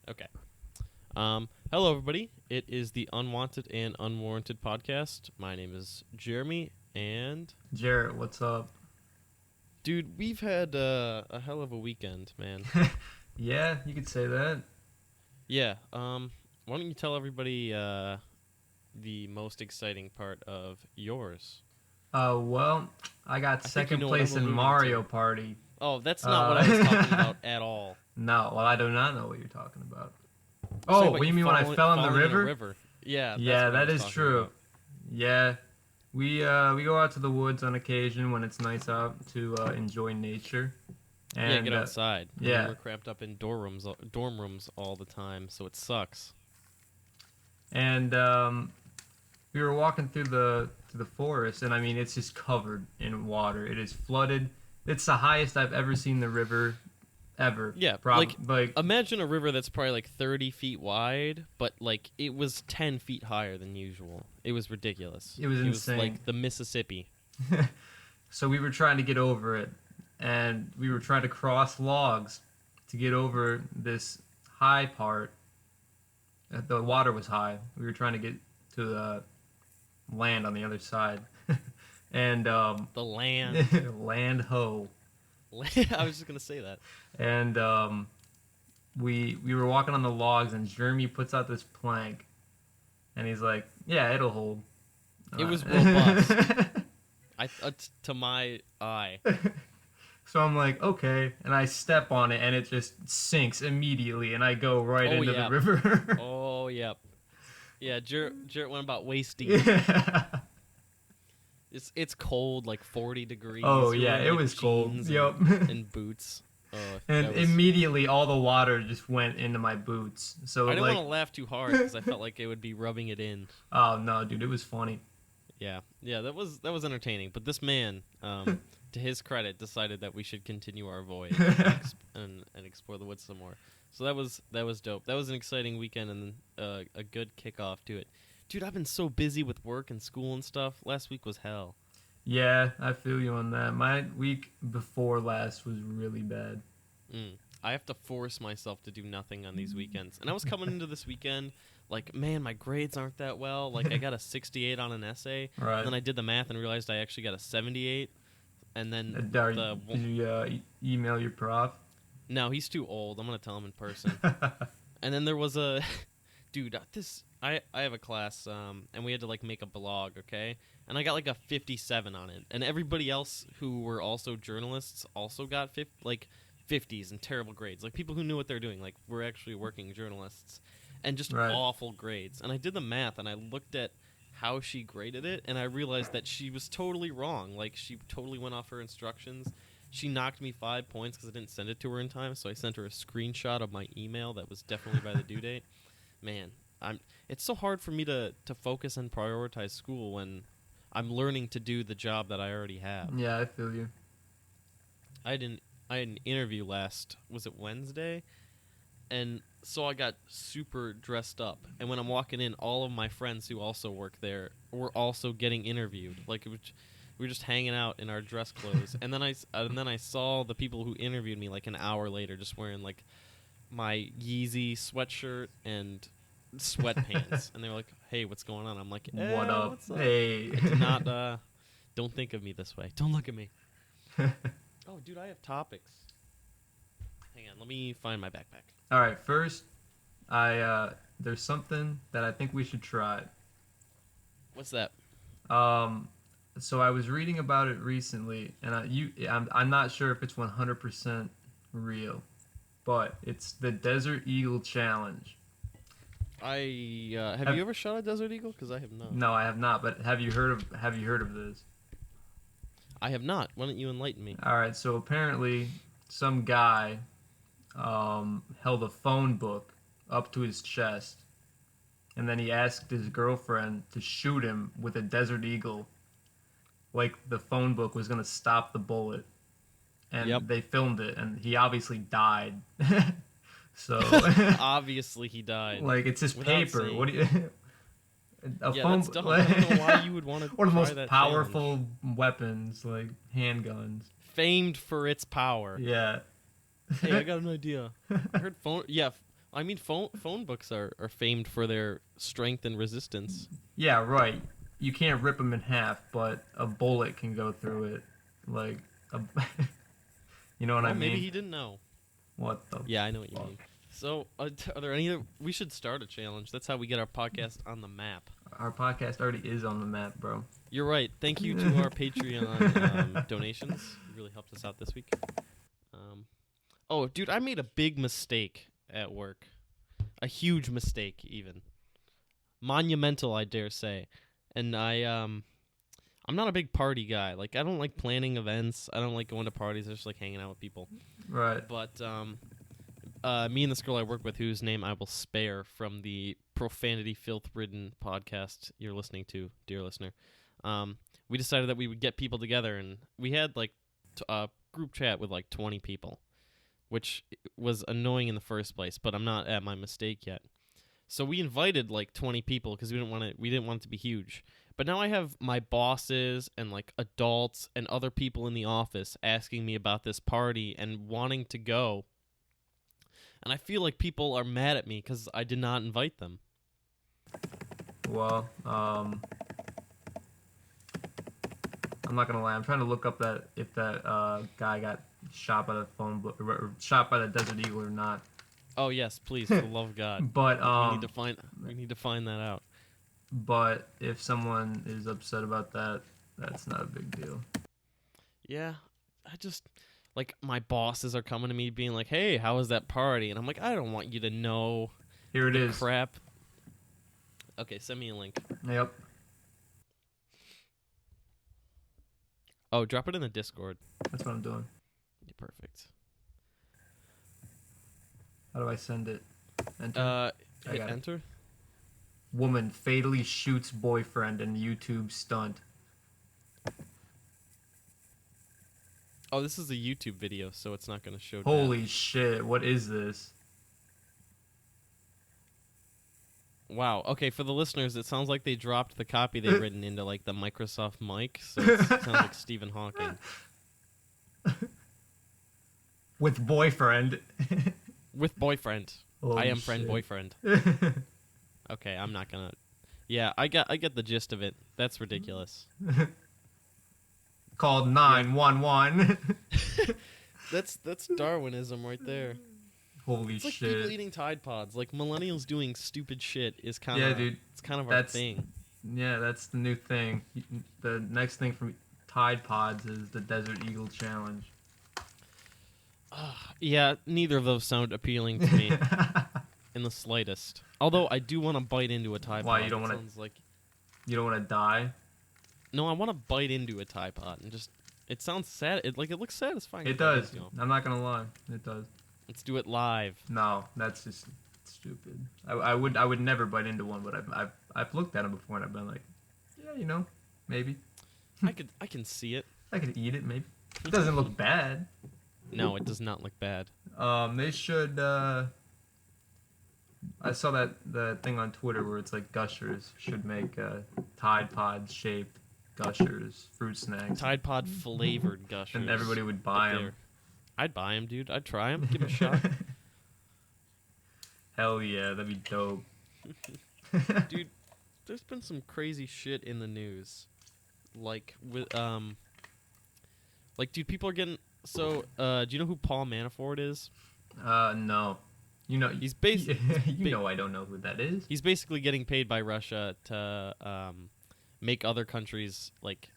Okay. Hello, everybody. It is the Unwanted and Unwarranted podcast. My name is Jeremy, and Jarrett, what's up? dude, we've had a hell of a weekend, man. Yeah, you could say that. Yeah. Why don't you tell everybody the most exciting part of yours? Well, I got I think you second know what I'm place in alluding Mario to. Party. Oh, that's not what I was talking about at all. No, well, I do not know what you're talking about. I was talking Oh, about what you mean when I fell in the falling river? a river? Yeah, that's Yeah, what I that was is talking true. about. Yeah, we go out to the woods on occasion when it's nice out to enjoy nature. Yeah, And get outside. And yeah. then we're cramped up in dorm rooms all the time, so it sucks. and we were walking through the forest, and I mean it's just covered in water. It is flooded. It's the highest I've ever seen the river ever. Yeah, Like imagine a river that's probably like 30 feet wide, but like it was 10 feet higher than usual. It was ridiculous. It was It was insane. like the Mississippi. So we were trying to get over it, and we were trying to cross logs to get over this high part. The water was high. We were trying to get to the land on the other side, and The land. land ho. I was just gonna say that. And we were walking on the logs, and Jeremy puts out this plank, and he's like, "Yeah, it'll hold." It was robust. To my eye. So I'm like, okay, and I step on it, and it just sinks immediately, and I go right into yeah. the river. Oh, yep. Yeah, Jarrett went about waist deep. Yeah. It's cold, like 40 degrees. Oh You're yeah, wearing, it like, was cold. jeans Yep. And boots. And that was- immediately all the water just went into my boots. So I didn't like, want to laugh too hard because I felt like it would be rubbing it in. oh no, dude, it was funny. Yeah, that was entertaining. But this man, to his credit, decided that we should continue our voyage and explore the woods some more. So that was dope. That was an exciting weekend and a good kickoff to it. Dude, I've been so busy with work and school and stuff. Last week was hell. Yeah, I feel you on that. My week before last was really bad. I have to force myself to do nothing on these weekends. And I was coming into this weekend like, man, my grades aren't that well. Like, I got a 68 on an essay. Right. And then I did the math and realized I actually got a 78. And then Did you email your prof? No, he's too old. I'm going to tell him in person. And then there was a... Dude, I have a class, and we had to, like, make a blog, okay? And I got, like, a 57 on it. And everybody else who were also journalists also got, 50s and terrible grades. Like, people who knew what they were doing. Like, we're actually working journalists. And just Right. awful grades. And I did the math, and I looked at how she graded it, and I realized that she was totally wrong. Like, she totally went off her instructions. She knocked me 5 points because I didn't send it to her in time, so I sent her a screenshot of my email that was definitely by the due date. Man, it's so hard for me to focus and prioritize school when I'm learning to do the job that I already have. Yeah, I feel you. I had an interview was it Wednesday? And so I got super dressed up. And when I'm walking in, all of my friends who also work there were also getting interviewed. Like, we were just hanging out in our dress clothes. And then I saw the people who interviewed me like an hour later just wearing like my Yeezy sweatshirt and sweatpants. And they were like, "Hey, what's going on?" I'm like, What up? What's up? Hey. I did not don't think of me this way. Don't look at me. Oh, dude, I have topics. Hang on, let me find my backpack. All right, first, there's something that I think we should try. What's that? So I was reading about it recently, and I'm not sure if it's 100% real, but it's the Desert Eagle Challenge. Have you ever shot a desert eagle? Because I have not. No, I have not. But have you heard of this? I have not. Why don't you enlighten me? All right. So apparently, some guy held a phone book up to his chest, and then he asked his girlfriend to shoot him with a Desert Eagle, like the phone book was gonna stop the bullet. And Yep. they filmed it, and he obviously died. So Obviously, he died. like it's just Without paper. saying. What do you? A Yeah, phone. that's dumb. I don't know why you would want to One of the try most that powerful challenge. weapons, like handguns. Famed for its power. Yeah. Hey, I got an idea. I heard I mean, phone books are famed for their strength and resistance. Yeah, right. You can't rip them in half, but a bullet can go through it. Like, a, you know what I Well, maybe mean? he didn't know. What the Yeah, I know what you fuck? mean. So, are there any? We should start a challenge. That's how we get our podcast on the map. Our podcast already is on the map, bro. You're right. Thank you to our Patreon donations. You really helped us out this week. Oh, dude, I made a big mistake at work. A huge mistake, even. Monumental, I dare say. And I'm not a big party guy. Like, I don't like planning events. I don't like going to parties. I just like hanging out with people. Right. But me and this girl I work with, whose name I will spare from the profanity filth-ridden podcast you're listening to, dear listener, we decided that we would get people together, and we had like a group chat with like 20 people, which was annoying in the first place. But I'm not at my mistake yet. So we invited like 20 people because we didn't want it to be huge. But now I have my bosses and like adults and other people in the office asking me about this party and wanting to go. And I feel like people are mad at me because I did not invite them. Well, I'm not gonna lie. I'm trying to look up if that guy got shot by the or shot by the Desert Eagle or not. Oh yes, please, for the love of God. But we need to find that out. But if someone is upset about that, that's not a big deal. Yeah, I just like my bosses are coming to me being like, "Hey, how was that party?" And I'm like, "I don't want you to know." Here it is. Crap. Okay, send me a link. Yep. Oh, drop it in the Discord. That's what I'm doing. Yeah, perfect. How do I send it? Enter. Hit enter. Woman fatally shoots boyfriend in YouTube stunt. Oh, this is a YouTube video, so it's not going to show. Holy shit! What is this? Wow. Okay, for the listeners, it sounds like they dropped the copy they've written into like the Microsoft mic, so it sounds like Stephen Hawking. With boyfriend. With boyfriend. Holy I am friend shit. boyfriend. Okay, I'm not gonna. Yeah, I get the gist of it. That's ridiculous. Called 911. That's Darwinism right there. Holy It's like shit. people eating Tide Pods. Like millennials doing stupid shit is kind of dude. It's kind of our thing. Yeah, that's the new thing. The next thing from Tide Pods is the Desert Eagle Challenge. Yeah, neither of those sound appealing to me in the slightest. Although I do want to bite into a Tide Pod. Why, you don't want to? Sounds like You don't want to die? no, I want to bite into a Tide Pod and just. It sounds sad. It looks satisfying. It does. I'm not gonna lie. It does. Let's do it live. No, that's just stupid. I would never bite into one, but I've looked at them before and I've been like, yeah, maybe. I can see it. I could eat it, maybe. It doesn't look bad. No, it does not look bad. They should. I saw the thing on Twitter where it's like Gushers should make Tide Pod shaped Gushers fruit snacks, Tide Pod flavored Gushers. and everybody would buy them. I'd buy them, dude. I'd try them. Give them a shot. Hell yeah, that'd be dope. Dude, there's been some crazy shit in the news. Like with dude, people are getting do you know who Paul Manafort is? No. He's basically I don't know who that is. He's basically getting paid by Russia to make other countries like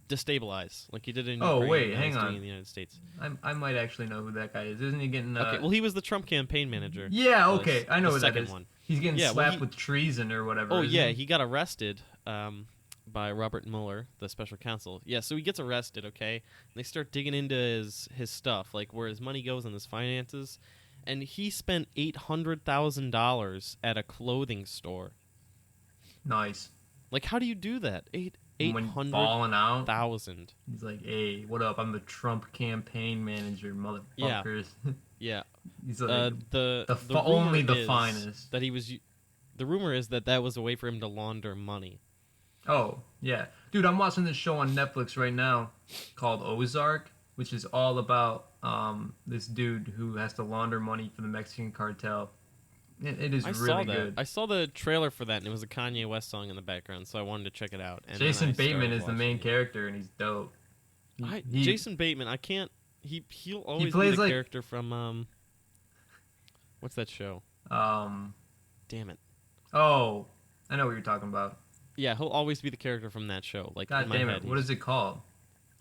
destabilize, like he did in Ukraine. Oh wait, and hang he's doing on. in the United States. I might actually know who that guy is. Isn't he getting? Okay, well he was the Trump campaign manager. Yeah, okay, I know who that second is. one. He's getting Yeah, well, slapped with treason or whatever. Oh isn't yeah, he got arrested by Robert Mueller, the special counsel. Yeah, so he gets arrested, okay? And they start digging into his stuff, like where his money goes and his finances. And he spent $800,000 at a clothing store. Nice. Like, how do you do that? When balling out, $800,000. he's like, "Hey, what up? I'm the Trump campaign manager, motherfuckers." Yeah. He's like, only the finest. That he was. The rumor is that was a way for him to launder money. Oh yeah, dude, I'm watching this show on Netflix right now called Ozark, which is all about this dude who has to launder money for the Mexican cartel. It is I really saw that. good. I saw the trailer for that, and it was a Kanye West song in the background, so I wanted to check it out. And then Jason I Bateman started is the main watching it. character, and he's dope. He Jason Bateman, I can't. He'll he always be plays the like character from what's that show? um Damn it. oh, I know what you're talking about. Yeah, he'll always be the character from that show. Like God in my damn head, it, what is it called?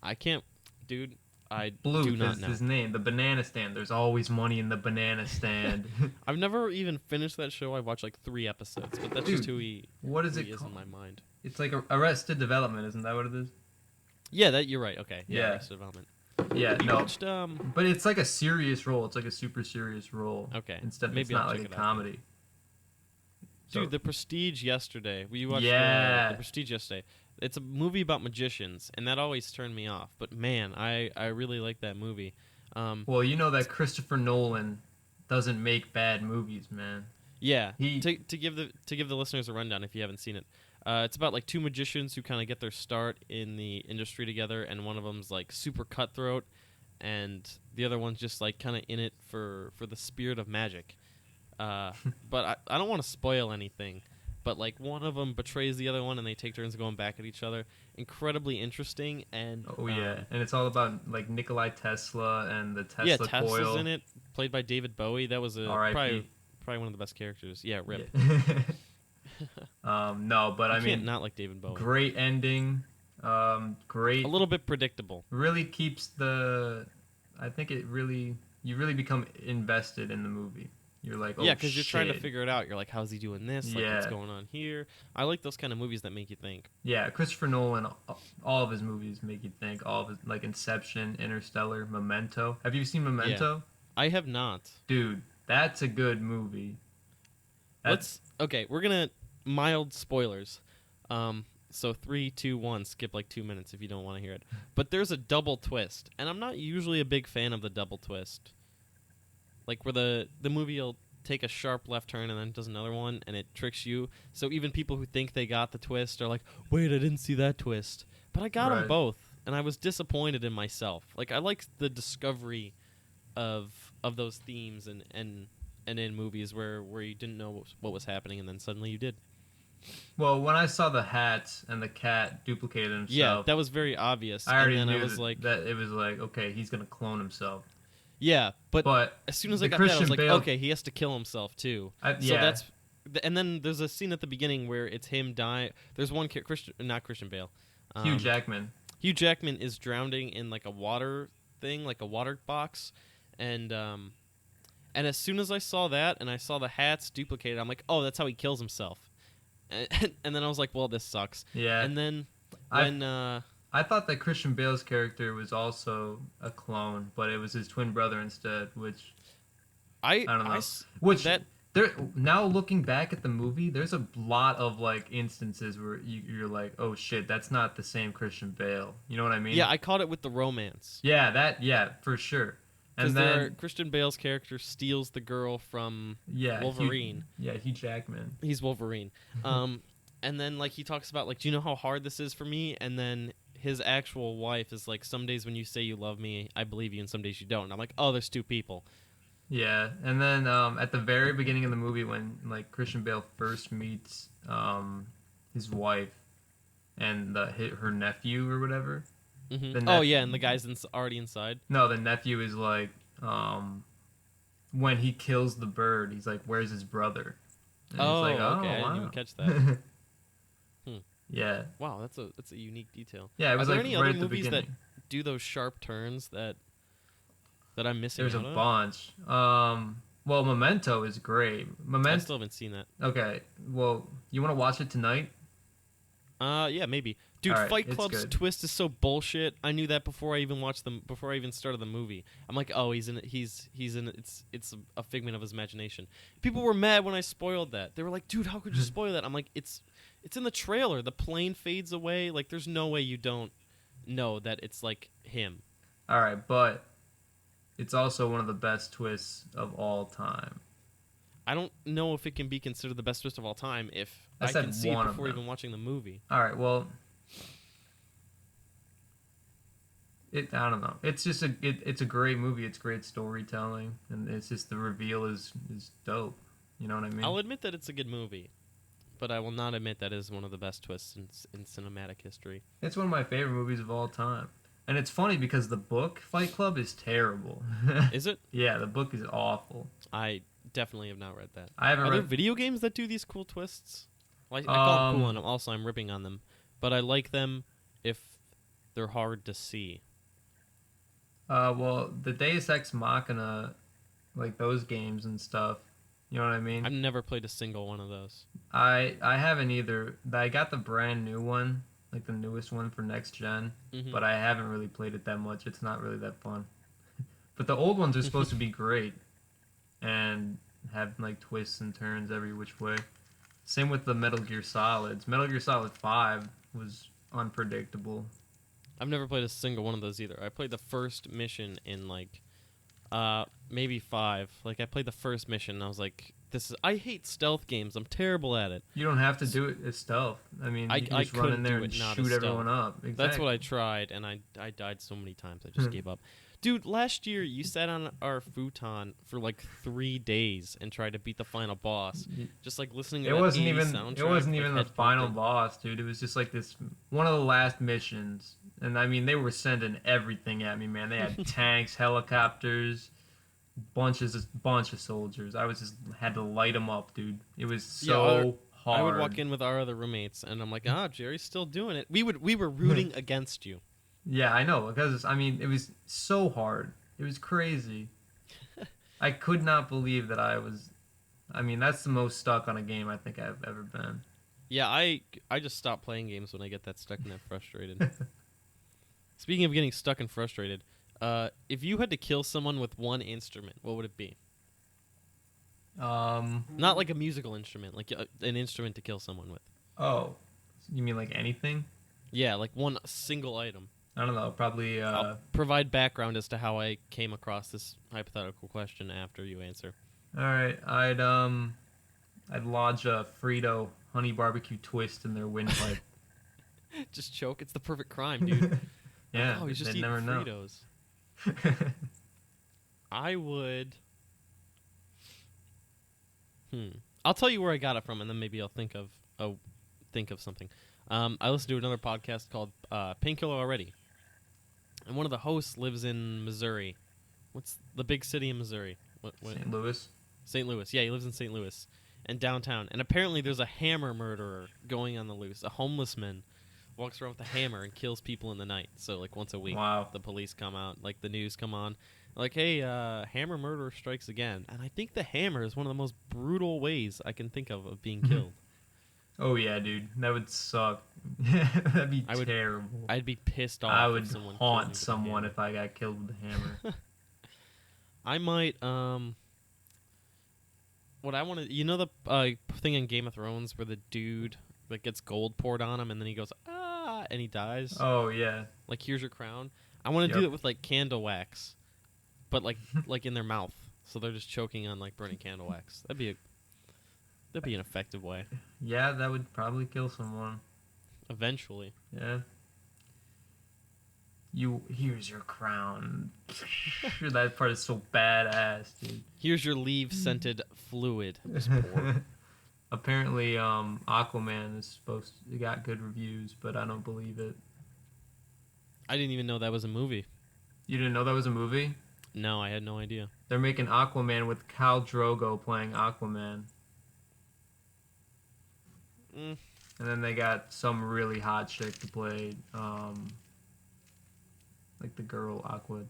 I can't, dude. I Blue do not is know. his name. The banana stand. There's always money in the banana stand. I've never even finished that show. I watched like 3 episodes, but that's Dude, just who he what is who it he is in called? my mind. It's like Arrested Development, isn't that what it is? Yeah, that you're right. Okay, yeah, Yeah. Arrested Development. Yeah, You no. watched But it's like a serious role. It's like a super serious role. Okay, Instead, it's maybe not I'll like check a it out comedy. So, Dude, The Prestige yesterday. We watched Yeah. the Prestige yesterday. It's a movie about magicians, and that always turned me off. But man, I really like that movie. well, you know that Christopher Nolan doesn't make bad movies, man. Yeah. He- To give the listeners a rundown if you haven't seen it. It's about like 2 magicians who kind of get their start in the industry together, and one of them's like super cutthroat, and the other one's just like kind of in it for the spirit of magic. But I don't want to spoil anything. But like one of them betrays the other one, and they take turns going back at each other. Incredibly interesting, and Oh yeah, and it's all about like Nikolai Tesla and the Tesla yeah, Tesla's coil. in it, played by David Bowie. That was R.I.P. probably one of the best characters. Yeah, rip. Yeah. No, but I You can't mean, not like David Bowie. great ending. Great. A little bit predictable. Really keeps the. I think it really. You really become invested in the movie. You're like, oh Yeah, because you're trying to shit. figure it out. You're like, how's he doing this? Like, what's Yeah. going on here? I like those kind of movies that make you think. Yeah, Christopher Nolan. All of his movies make you think. All of his like Inception, Interstellar, Memento. Have you seen Memento? I have not. Dude, that's a good movie. Okay, we're gonna mild spoilers. So 3, 2, 1. Skip like 2 minutes if you don't want to hear it. But there's a double twist, and I'm not usually a big fan of the double twist. Like where the movie will take a sharp left turn and then does another one, and it tricks you. So even people who think they got the twist are like, "Wait, I didn't see that twist." But I got them Right. both, and I was disappointed in myself. Like I like the discovery of those themes and in movies where you didn't know what was happening, and then suddenly you did. Well, when I saw the hat and the cat duplicated himself, Yeah, that was very obvious. I already and then knew I was like, that it was like, okay, he's gonna clone himself. yeah, but But as soon as I the got that, I was Christian like, Bale- okay, he has to kill himself too. So yeah, that's, and then there's a scene at the beginning where it's him die. There's one not Christian Bale. Hugh Jackman. Hugh Jackman is drowning in like a water thing, like a water box, and as soon as I saw that and I saw the hats duplicated, I'm like, oh, that's how he kills himself. And then I was like, well, this sucks. Yeah, And then I- when I thought that Christian Bale's character was also a clone, but it was his twin brother instead, which I don't know. I s- which that there now looking back at the movie, there's a lot of like instances where you're like, oh shit, that's not the same Christian Bale. You know what I mean? yeah, I caught it with the romance. Yeah, for sure. Because And then Christian Bale's character steals the girl from yeah, Wolverine. Hugh Jackman. He's Wolverine. And then like he talks about like, do you know how hard this is for me? And then his actual wife is like, some days when you say you love me, I believe you, and some days you don't. And I'm like, oh, there's 2 people. Yeah, and then at the very beginning of the movie, when like Christian Bale first meets his wife and her nephew or whatever. Hmm. The Oh nep- yeah, and the guy's already inside. No, the nephew is like when he kills the bird, he's like, "Where's his brother?" And Oh, he's like, okay, I didn't even wow." catch that. Yeah, Wow, that's a unique detail. yeah. It was Are there like any right other at the movies beginning. that do those sharp turns that I'm missing There's a out on? bunch. Well, Memento is great. I Memento. still haven't seen that. Okay. Well, you want to watch it tonight? Yeah, maybe. Dude, Alright, Fight it's Club's good. twist is so bullshit. I knew that before I even watched them. Before I even started the movie, I'm like, oh, he's in it. He's in it. It's a figment of his imagination. People were mad when I spoiled that. They were like, dude, how could you spoil that? I'm like, it's in the trailer. The plane fades away. Like, there's no way you don't know that it's like him. All right, but it's also one of the best twists of all time. I don't know if it can be considered the best twist of all time if I I said can see it one of before them. even watching the movie. All right, well, I don't know. It's just it's a great movie. It's great storytelling, and it's just the reveal is dope. You know what I mean? I'll admit that it's a good movie, but I will not admit that is one of the best twists in cinematic history. It's one of my favorite movies of all time. And it's funny because the book Fight Club is terrible. Is it? Yeah, the book is awful. I definitely have not read that. I haven't Are there read. video games that do these cool twists? Well, I call them cool, and also I'm ripping on them, but I like them if they're hard to see. Well, the Deus Ex Machina, like those games and stuff. You know what I mean? I've never played a single one of those. I haven't either. I got the brand new one, like the newest one for next gen, Mm-hmm. but I haven't really played it that much. It's not really that fun. But the old ones are supposed to be great and have like twists and turns every which way. Same with the Metal Gear Solids. Metal Gear Solid 5 was unpredictable. I've never played a single one of those either. I played the first mission in like maybe 5. Like I played the first mission and I was like, I hate stealth games. I'm terrible at it. You don't have to do it as stealth. I mean, you can just run in there and shoot everyone up. Exactly. That's what I tried, and I died so many times I just gave up. Dude, last year you sat on our futon for like 3 days and tried to beat the final boss, just like listening to It that wasn't 80s even. soundtrack, It wasn't like, even the head final pumping. boss, dude. It was just like this one of the last missions, and I mean they were sending everything at me, man. They had tanks, helicopters, bunch of soldiers. I was just had to light them up, dude. It was so hard. I would walk in with our other roommates, and I'm like, Jerry's still doing it. We were rooting against you. Yeah, I know because I mean it was so hard. It was crazy. I could not believe that I was. I mean, that's the most stuck on a game I think I've ever been. Yeah, I just stop playing games when I get that stuck and that frustrated. Speaking of getting stuck and frustrated, if you had to kill someone with one instrument, what would it be? Not like a musical instrument, like an instrument to kill someone with. Oh, you mean like anything? Yeah, like one single item. I don't know. Probably. I'll provide background as to how I came across this hypothetical question after you answer. All right, I'd lodge a Frito honey barbecue twist in their windpipe. Just choke. It's the perfect crime, dude. Yeah, Oh, he's just they'd eating never know. Fritos. I would. I'll tell you where I got it from, and then maybe I'll think of something. I listened to another podcast called Painkiller Already, and one of the hosts lives in Missouri. What's the big city in Missouri? What? St. Louis. St. Louis. Yeah, he lives in St. Louis and downtown. And apparently there's a hammer murderer going on the loose. A homeless man walks around with a hammer and kills people in the night. So, like, once a week, Wow. the police come out, like, the news come on. Like, hey, hammer murderer strikes again. And I think the hammer is one of the most brutal ways I can think of being killed. Oh yeah, dude, that would suck. That'd be terrible. I'd be pissed off. I would if someone haunt someone if I got killed with a hammer. I might, what I want to, you know the thing in Game of Thrones where the dude like gets gold poured on him and then he goes and he dies. Oh yeah. Like, here's your crown. I want to do it with like candle wax, but like like in their mouth, so they're just choking on like burning candle wax. That'd be an effective way. Yeah, that would probably kill someone. Eventually. Yeah. Here's your crown. That part is so badass, dude. Here's your leave scented fluid. Just pour. Apparently, Aquaman is it got good reviews, but I don't believe it. I didn't even know that was a movie. You didn't know that was a movie? No, I had no idea. They're making Aquaman with Khal Drogo playing Aquaman. Mm. And then they got some really hot chick to play, like the girl Aqua.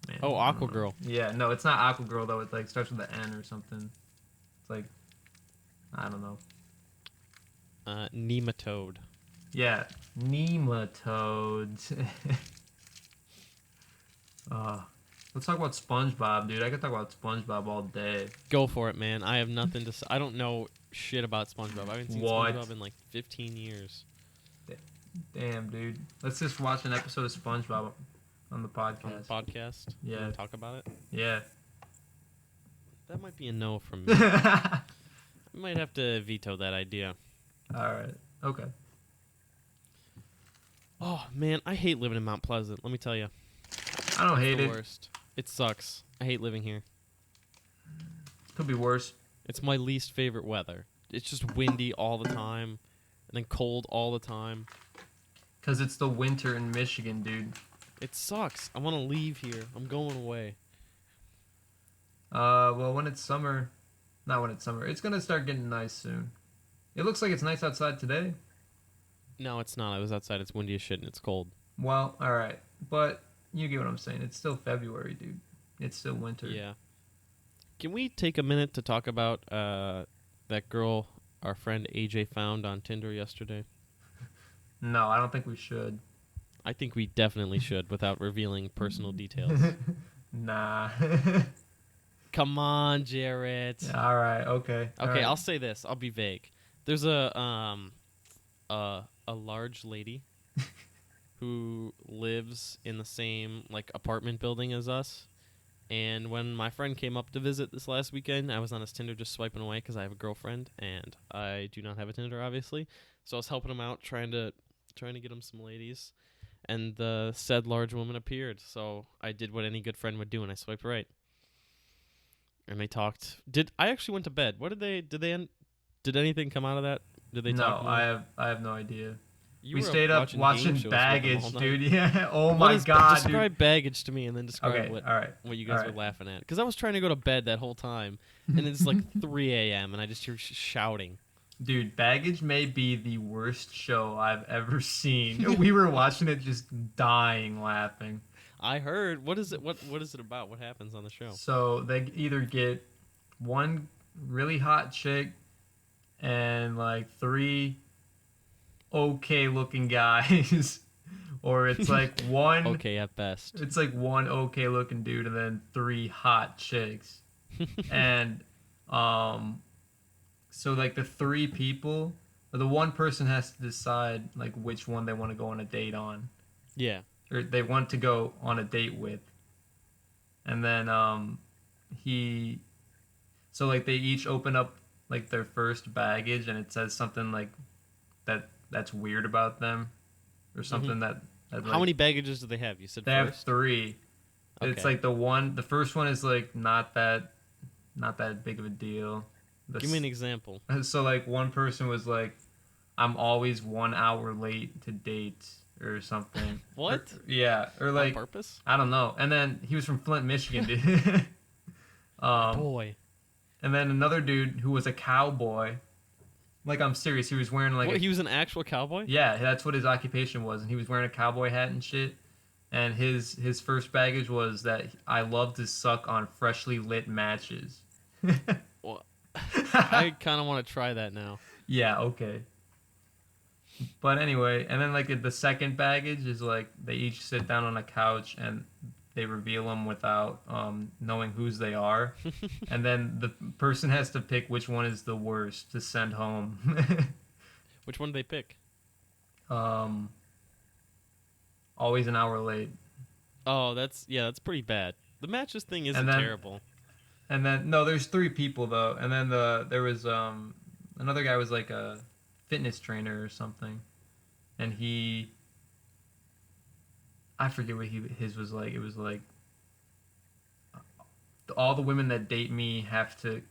Man, Oh, Aqua Girl. Yeah, no, it's not Aqua Girl though. It like starts with an N or something. It's like, I don't know. Nematode. Yeah, nematodes. Let's talk about SpongeBob, dude. I could talk about SpongeBob all day. Go for it, man. I have nothing to say. I don't know shit about SpongeBob. I haven't seen SpongeBob in like 15 years. Damn, dude. Let's just watch an episode of SpongeBob on the podcast. On the podcast? Yeah. And talk about it? Yeah. That might be a no from me. I might have to veto that idea. All right. Okay. Oh, man. I hate living in Mount Pleasant. Let me tell you. I don't It's hate the it. worst. It sucks. I hate living here. Could be worse. It's my least favorite weather. It's just windy all the time, and then cold all the time. Because it's the winter in Michigan, dude. It sucks. I want to leave here. I'm going away. Well, when it's summer, not when it's summer, it's gonna start getting nice soon. It looks like it's nice outside today. No, it's not. I was outside. It's windy as shit and it's cold. Well, all right, but you get what I'm saying. It's still February, dude. It's still winter. Yeah. Can we take a minute to talk about that girl our friend AJ found on Tinder yesterday? No, I don't think we should. I think we definitely should without revealing personal details. Nah. Come on, Jarrett. All right. Okay. All Okay, right. I'll say this. I'll be vague. There's a large lady who lives in the same like apartment building as us. And when my friend came up to visit this last weekend, I was on his Tinder just swiping away because I have a girlfriend and I do not have a Tinder, obviously. So I was helping him out, trying to get him some ladies. And the said large woman appeared. So I did what any good friend would do, and I swiped right. And they talked. I actually went to bed? What did anything come out of that? Did they No, talk? I have no idea. You We were stayed up game watching shows with them Baggage, all night. dude. Yeah. Oh What my is- god, dude. Describe baggage to me, and then describe Okay. what All right. you guys were Alright. laughing at. Because I was trying to go to bed that whole time, and it's like 3 a.m. and I just hear shouting. Dude, Baggage may be the worst show I've ever seen. We were watching it just dying laughing. I heard. What is it? What is it about? What happens on the show? So they either get one really hot chick and like three okay looking guys, or it's like one Okay, at best. it's like one okay looking dude and then three hot chicks. And so like the three people, or the one person has to decide like which one they want to go on a date on, Yeah. or they want to go on a date with. And then so like they each open up like their first baggage and it says something like that's weird about them, or something that How like, many baggages do they have? You said they have first. three. It's Okay. like the first one is like not that big of a deal. Give me an example. So like one person was like, I'm always 1 hour late to dates or something. What? Yeah, or On like purpose? I don't know. And then he was from Flint, Michigan, dude. Boy. And then another dude who was a cowboy. Like, I'm serious. He was wearing like What, he was an actual cowboy? yeah, that's what his occupation was, and he was wearing a cowboy hat and shit. And his first baggage was that I love to suck on freshly lit matches. Well, I kind of want to try that now. Yeah, okay. But anyway, and then like the second baggage is like they each sit down on a couch and they reveal them without knowing whose they are, and then the person has to pick which one is the worst to send home. Which one did they pick? Always an hour late. Oh, that's pretty bad. The matches thing isn't And then- terrible. And then no, there's three people though, and then there was another guy was like a fitness trainer or something, and I forget what his was like. It was like all the women that date me have to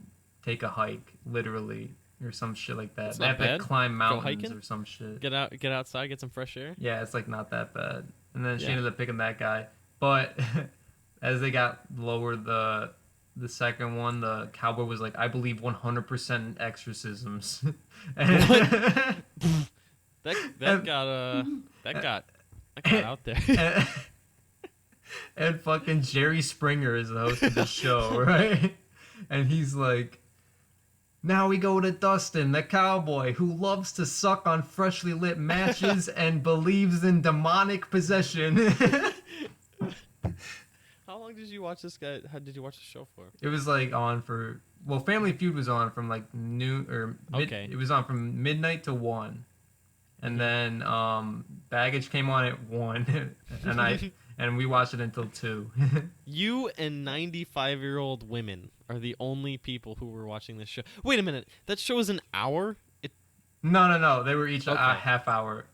take a hike, literally, or some shit like that. That's They not have bad. to climb mountains hiking? or some shit. Get outside, get some fresh air. Yeah, it's like not that bad. And then she Yeah. ended up picking that guy. But as they got lower, the second one, the cowboy was like, I believe 100% in exorcisms. And That got out there. and fucking Jerry Springer is the host of the show, right? And he's like, now we go to Dustin, the cowboy who loves to suck on freshly lit matches and believes in demonic possession. How long did you watch this guy? How did you watch the show for? It was like on for Family Feud was on from like noon or Okay. It was on from midnight to 1, and then Baggage came on at 1, and we watched it until 2. You and 95-year-old women are the only people who were watching this show. Wait a minute. That show is an hour? No, they were each a Okay. half hour.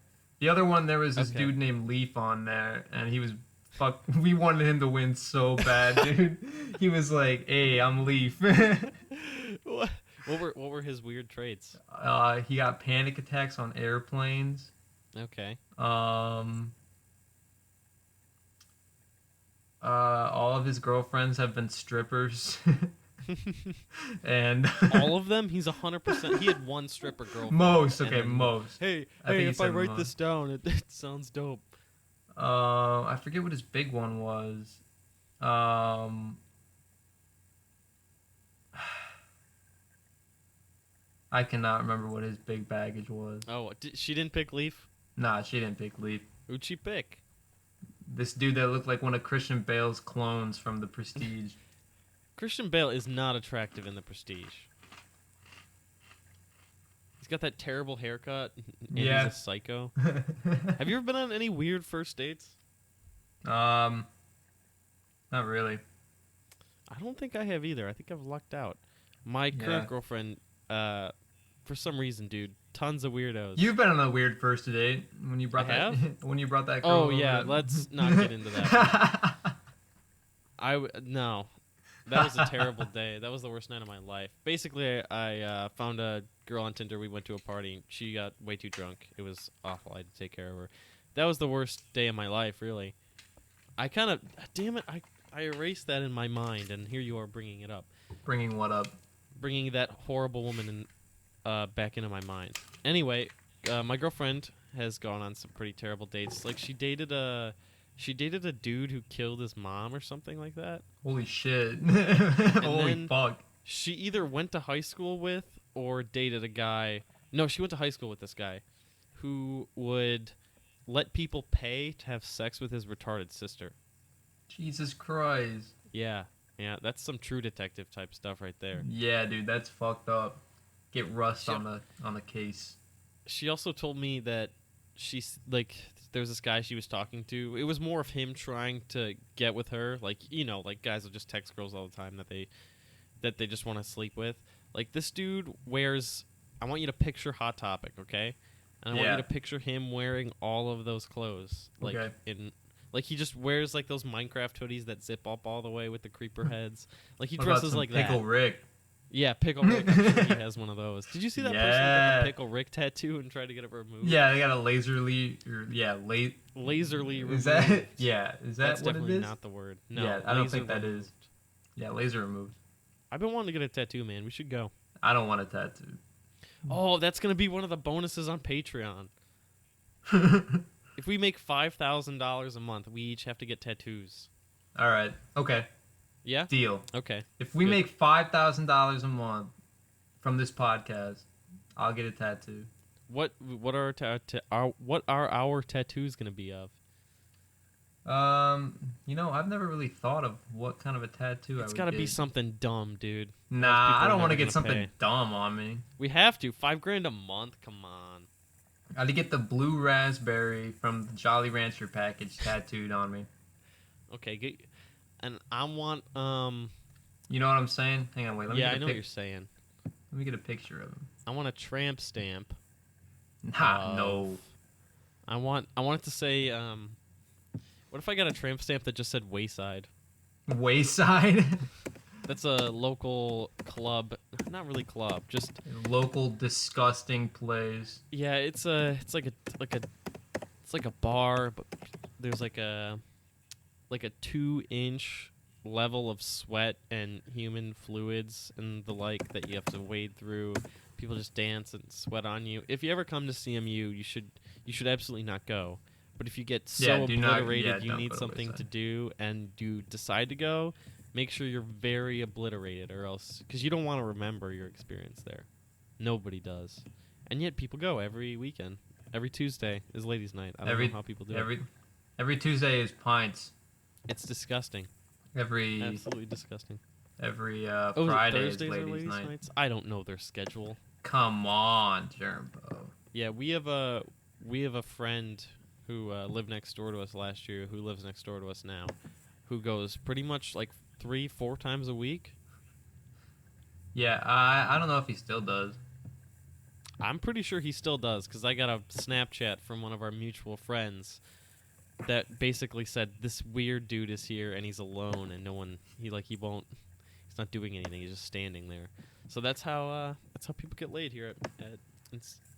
The other one, there was this Okay. dude named Leaf on there, and he was fuck, we wanted him to win so bad, dude. He was like, "Hey, I'm Leaf." what, what were his weird traits? He got panic attacks on airplanes. Okay. Um, all of his girlfriends have been strippers, and All of them? He's 100%. He had one stripper girlfriend. most. and Okay, then- most. Hey, I think he if I said write most. this down, it sounds dope. I forget what his big one was. Um, I cannot remember what his big baggage was. Oh, she didn't pick Leaf? Nah, she didn't pick Leaf. Who'd she pick? This dude that looked like one of Christian Bale's clones from The Prestige. Christian Bale is not attractive in The Prestige. He's got that terrible haircut, and Yeah. he's a psycho. Have you ever been on any weird first dates? Not really. I don't think I have either. I think I've lucked out. My current Yeah. girlfriend, for some reason, dude, tons of weirdos. You've been on a weird first date when you brought I that. When you brought that. Girl Oh over yeah, to- let's not get into that. No, that was a terrible day. That was the worst night of my life. Basically, I found a girl on Tinder. We went to a party. She got way too drunk. It was awful. I had to take care of her. That was the worst day of my life, really. I kind of, damn it, I erased that in my mind, and here you are bringing it up. Bringing what up? Bringing that horrible woman back into my mind. Anyway, my girlfriend has gone on some pretty terrible dates. Like she dated a dude who killed his mom or something like that. Holy shit! Holy then- fuck! She either went to high school with or dated a guy. No, she went to high school with this guy who would let people pay to have sex with his retarded sister. Jesus Christ! Yeah, that's some True Detective type stuff right there. Yeah, dude, that's fucked up. Get rust Yeah. on the case. She also told me that she's like there was this guy she was talking to. It was more of him trying to get with her, like like guys will just text girls all the time that they just want to sleep with. Like this dude wears. I want you to picture Hot Topic, okay? And I want Yeah. you to picture him wearing all of those clothes, like Okay. like he just wears like those Minecraft hoodies that zip up all the way with the creeper heads. Like he What about dresses some like Pickle that. Rick? Yeah, Pickle Rick. I'm sure he has one of those. Did you see that person that got Yeah. the Pickle Rick tattoo and tried to get it removed? Yeah, they got a laserly. Laserly removed. Is that? Yeah, is that That's what it definitely is? not the word. No, Yeah, I don't laser think that removed. is. Yeah, laser removed. I've been wanting to get a tattoo, man. We should go. I don't want a tattoo. Oh, that's gonna be one of the bonuses on Patreon. If we make $5,000 a month, we each have to get tattoos. All right. Okay. Yeah. Deal. Okay. If we Good. make $5,000 a month from this podcast, I'll get a tattoo. What are our tattoos gonna be of? I've never really thought of what kind of a tattoo I It's would gotta get. be something dumb, dude. Nah, people I are don't want to never get gonna something pay. dumb on me. We have to. $5,000 a month. Come on. I'd get the blue raspberry from the Jolly Rancher package tattooed on me. Okay. And I want You know what I'm saying? Hang on, wait. Let me yeah, get I a know what you're saying. Let me get a picture of him. I want a tramp stamp. Nah, of- no. I want it to say what if I got a tramp stamp that just said Wayside? Wayside? That's a local club, not really club, just Local disgusting place. yeah, it's like a bar, but there's like a 2-inch level of sweat and human fluids and the like that you have to wade through. People just dance and sweat on you. If you ever come to CMU, you should absolutely not go. But if you get so Yeah, do not- obliterated you don't need go to something Wayside. to do and you decide to go, make sure you're very obliterated or else because you don't want to remember your experience there. Nobody does. And yet people go every weekend. Every Tuesday is ladies' night. I don't know how people do it. Every Tuesday is pints. It's disgusting. Every Absolutely disgusting. Friday is Thursdays are ladies' ladies' night. nights? I don't know their schedule. Come on, Jermbo. Yeah, we have a friend who lived next door to us last year, who lives next door to us now, who goes pretty much like 3-4 times a week. Yeah, I don't know if he still does. I'm pretty sure he still does because I got a Snapchat from one of our mutual friends that basically said this weird dude is here and he's alone and no one he's not doing anything, he's just standing there. So that's how people get laid here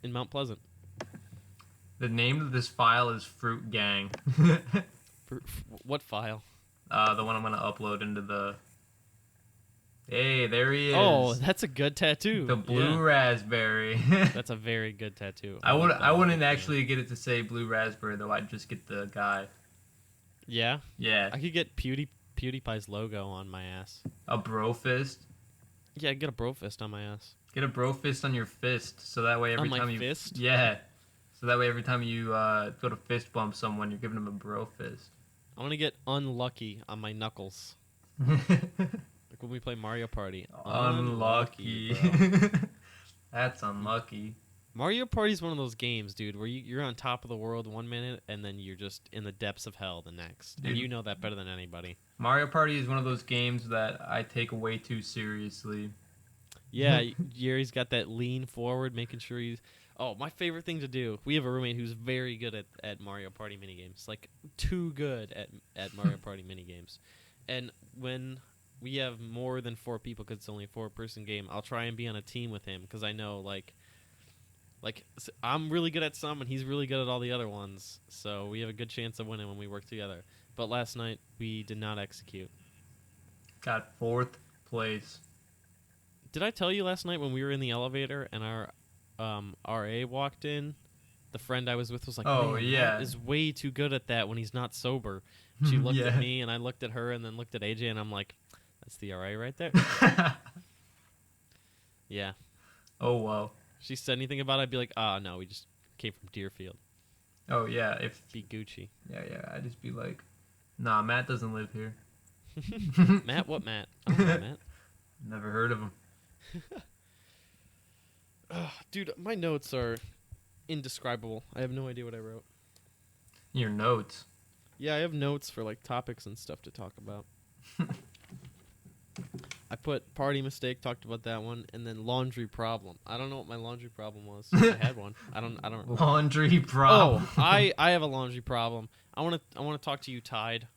in Mount Pleasant. The name of this file is Fruit Gang. What file? The one I'm gonna upload into the. Hey, there he is. Oh, that's a good tattoo. The blue raspberry. That's a very good tattoo. I wouldn't actually get it to say blue raspberry though. I'd just get the guy. Yeah. Yeah. I could get PewDiePie's logo on my ass. A bro fist. Yeah, get a bro fist on my ass. Get a bro fist on your fist, so that way every on time my you fist? Yeah. So that way every time you go to fist bump someone, you're giving them a bro fist. I want to get unlucky on my knuckles. Like when we play Mario Party. Unlucky. Bro. That's unlucky. Mario Party is one of those games, dude, where you're on top of the world 1 minute and then you're just in the depths of hell the next. Dude. And you know that better than anybody. Mario Party is one of those games that I take way too seriously. Yeah, Yuri's got that lean forward, making sure he's... Oh, my favorite thing to do. We have a roommate who's very good at Mario Party minigames. Like, too good at Mario Party minigames. And when we have more than 4 people, because it's only a 4-person game, I'll try and be on a team with him, because I know, like I'm really good at some, and he's really good at all the other ones. So we have a good chance of winning when we work together. But last night, we did not execute. Got 4th place. Did I tell you last night when we were in the elevator and our RA walked in? The friend I was with was like, "Oh, man, yeah. Matt is way too good at that when he's not sober." She looked Yeah. at me, and I looked at her, and then looked at AJ, and I'm like, that's the RA right there. Yeah. Oh, wow. She said anything about it, I'd be like, no, we just came from Deerfield. Oh, yeah. If Be Gucci. Yeah, I'd just be like, nah, Matt doesn't live here. Matt? What Matt? I don't know Matt. Never heard of him. Dude, my notes are indescribable. I have no idea what I wrote. Your notes. Yeah, I have notes for like topics and stuff to talk about. I put party mistake, talked about that one, and then laundry problem. I don't know what my laundry problem was. I had one. I don't. Laundry problem. Oh, I have a laundry problem. I want to talk to you, Tide.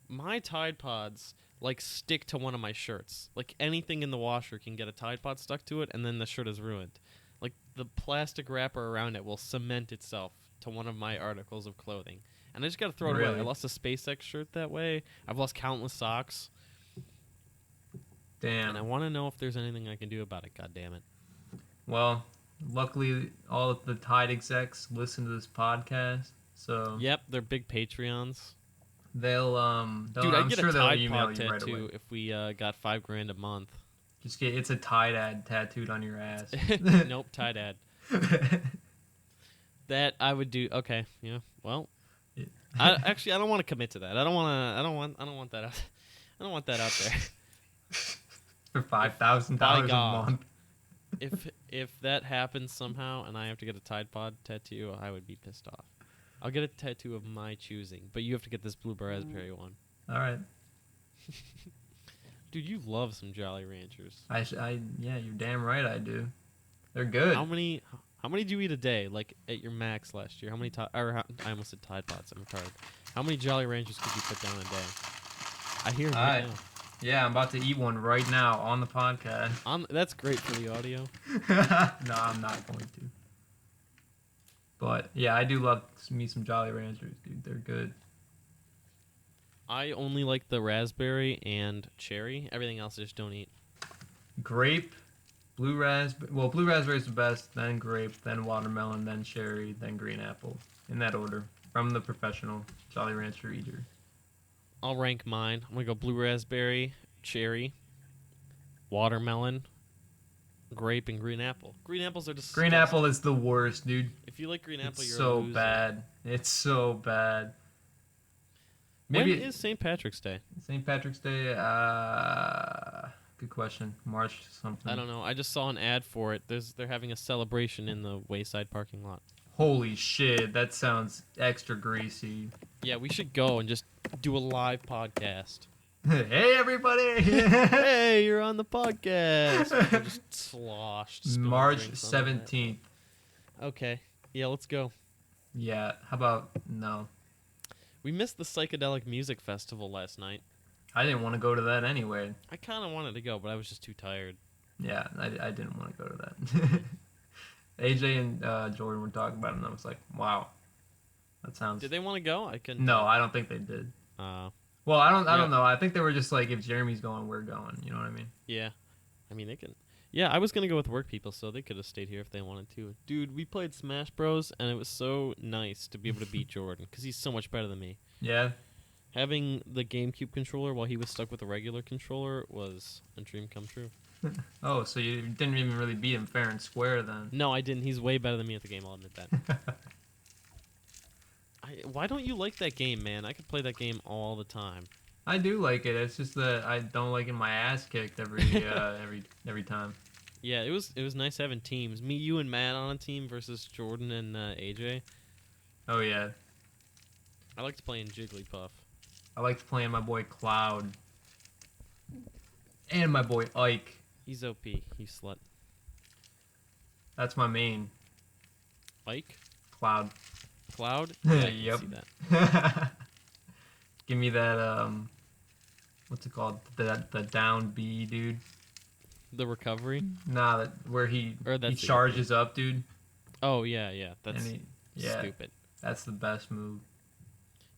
My Tide Pods like stick to one of my shirts. Like anything in the washer can get a Tide Pod stuck to it, and then the shirt is ruined. Like the plastic wrapper around it will cement itself to one of my articles of clothing, and I just gotta throw it away. Really? I lost a SpaceX shirt that way. I've lost countless socks. Damn. And I want to know if there's anything I can do about it. God damn it. Well, luckily, all of the Tide execs listen to this podcast, so Yep, they're big Patreons. they'll Dude, I'm I'd get sure a they'll Tide email Pod you right tattoo away. if we got $5,000 a month. Just get it's a Tide ad tattooed on your ass. Nope, Tide ad. That I would do. Okay, yeah. Well, Yeah. I don't want to commit to that. I don't want that out. I don't want that out there. For $5,000 By a God. month. If that happens somehow and I have to get a Tide Pod tattoo, I would be pissed off. I'll get a tattoo of my choosing, but you have to get this blue raspberry one. All right. Dude, you love some Jolly Ranchers. Yeah, you're damn right I do. They're good. How many do you eat a day? Like at your max last year? How many? I almost said Tide Pods. I'm retarded. How many Jolly Ranchers could you put down a day? I hear it right now. Yeah, I'm about to eat one right now on the podcast. That's great for the audio. No, I'm not going to. But yeah, I do love me some Jolly Ranchers, dude. They're good. I only like the raspberry and cherry. Everything else I just don't eat. Grape, blue raspberry. Well, blue raspberry is the best. Then grape, then watermelon, then cherry, then green apple. In that order, from the professional Jolly Rancher eater. I'll rank mine. I'm gonna go blue raspberry, cherry, watermelon, grape, and green apple. Green apples are disgusting. Green apple is the worst, dude. If you like green apple, It's you're so a loser. bad. It's so bad. When Maybe is St. Patrick's Day? St. Patrick's Day. Good question. March something. I don't know. I just saw an ad for it. They're having a celebration in the Wayside parking lot. Holy shit, that sounds extra greasy. Yeah, we should go and just do a live podcast. Hey, everybody! Hey, you're on the podcast. We're just sloshed. spilling March drinks on the net. 17th. Okay. Yeah, let's go. Yeah, how about no? We missed the psychedelic music festival last night. I didn't want to go to that anyway. I kind of wanted to go, but I was just too tired. Yeah, I didn't want to go to that. AJ and Jordan were talking about it, and I was like, wow, that sounds. Did they want to go? I couldn't. No, I don't think they did. Uh, Well, I Yeah. don't know. I think they were just like, if Jeremy's going, we're going. You know what I mean? yeah. I mean, they can. Yeah, I was gonna go with work people, so they could have stayed here if they wanted to. Dude, we played Smash Bros, and it was so nice to be able to beat Jordan because he's so much better than me. Yeah. Having the GameCube controller while he was stuck with the regular controller was a dream come true. Oh, so you didn't even really beat him fair and square then? No, I didn't. He's way better than me at the game. I'll admit that. Why don't you like that game, man? I could play that game all the time. I do like it. It's just that I don't like getting my ass kicked every every time. Yeah, it was nice having teams. Me, you, and Matt on a team versus Jordan and AJ. Oh yeah, I liked playing Jigglypuff. I liked playing my boy Cloud and my boy Ike. He's OP. You slut. That's my main Ike? Cloud. Cloud? Yeah, I can Yep. see that. Give me that what's it called? The down B, dude. The recovery? Nah, that where he Or that's the charges up, dude. Oh, yeah. That's Yeah, stupid. that's the best move.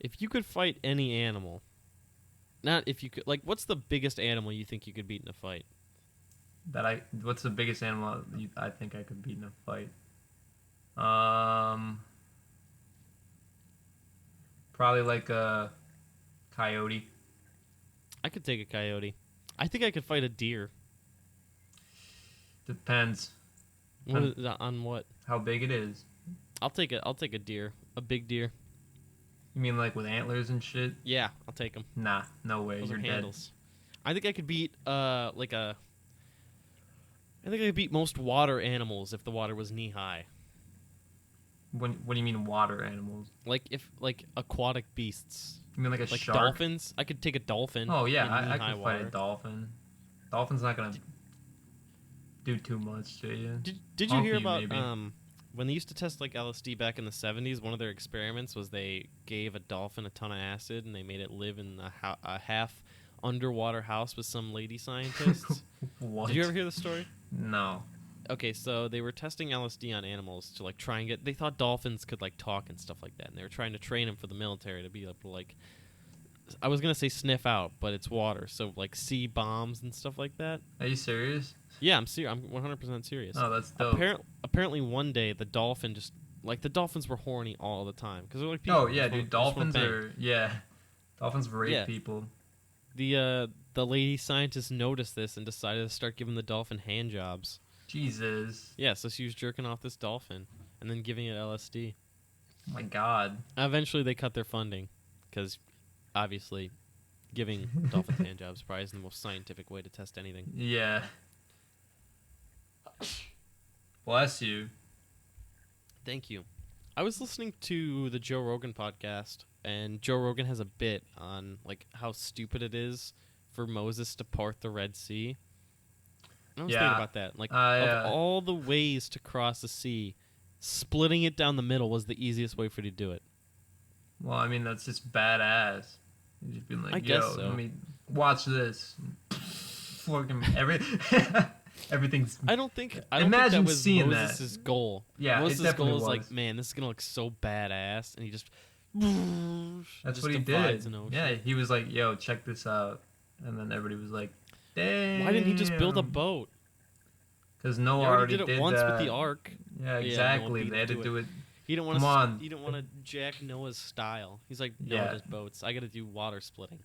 If you could fight any animal, not if you could, like, what's the biggest animal you think you could beat in a fight? What's the biggest animal I think I could beat in a fight? Probably like a coyote. I could take a coyote. I think I could fight a deer. Depends On what? how big it is. I'll take a deer. A big deer. You mean like with antlers and shit? Yeah, I'll take them. Nah, no way. Those You're are dead. handles. I think I could beat I think I could beat most water animals if the water was knee high. What do you mean water animals? Like aquatic beasts. You mean like a Like shark? dolphins. I could take a dolphin. Oh yeah, in I knee-high could fight water. a dolphin. Dolphin's not gonna do too much to you. Did you hear Honk you, about maybe. when they used to test like LSD back in the 70s? One of their experiments was they gave a dolphin a ton of acid and they made it live in a half underwater house with some lady scientists. What? Did you ever hear the story? No. Okay, so they were testing LSD on animals to like try and get. They thought dolphins could like talk and stuff like that, and they were trying to train them for the military to be able to like. I was gonna say sniff out, but it's water, so like see bombs and stuff like that. Are you serious? Yeah, I'm serious. I'm 100% serious. Oh, that's dope. Apparently, one day the dolphin just like the dolphins were horny all the time because they're like people. Oh yeah, They dude. just wanna Dolphins bang. are Dolphins rape Yeah. people. The lady scientist noticed this and decided to start giving the dolphin hand jobs. Jesus. Yeah, so she was jerking off this dolphin and then giving it LSD. Oh my God. Eventually, they cut their funding because obviously, giving dolphins hand jobs probably isn't the most scientific way to test anything. Yeah. Bless you. Thank you. I was listening to the Joe Rogan podcast, and Joe Rogan has a bit on like how stupid it is for Moses to part the Red Sea. And I was thinking Yeah. about that. Like, Yeah. of all the ways to cross the sea, splitting it down the middle was the easiest way for you to do it. Well, I mean, that's just badass. You just been like, I yo, guess so. let me watch this. Fucking everything's. I don't think Imagine that was seeing that. Moses' goal. Yeah, it Moses' definitely goal is was. like, man, this is gonna look so badass, and he just That's just what he divides did. an ocean. Yeah, he was like, yo, check this out. And then everybody was like, damn. Why didn't he just build a boat? Because He Noah already did it once that. with the ark. Yeah, Yeah, Noah exactly. beat They had him to to do it. He didn't want Come on. He didn't want to jack Noah's style. He's like, Noah Yeah. does boats. I got to do water splitting.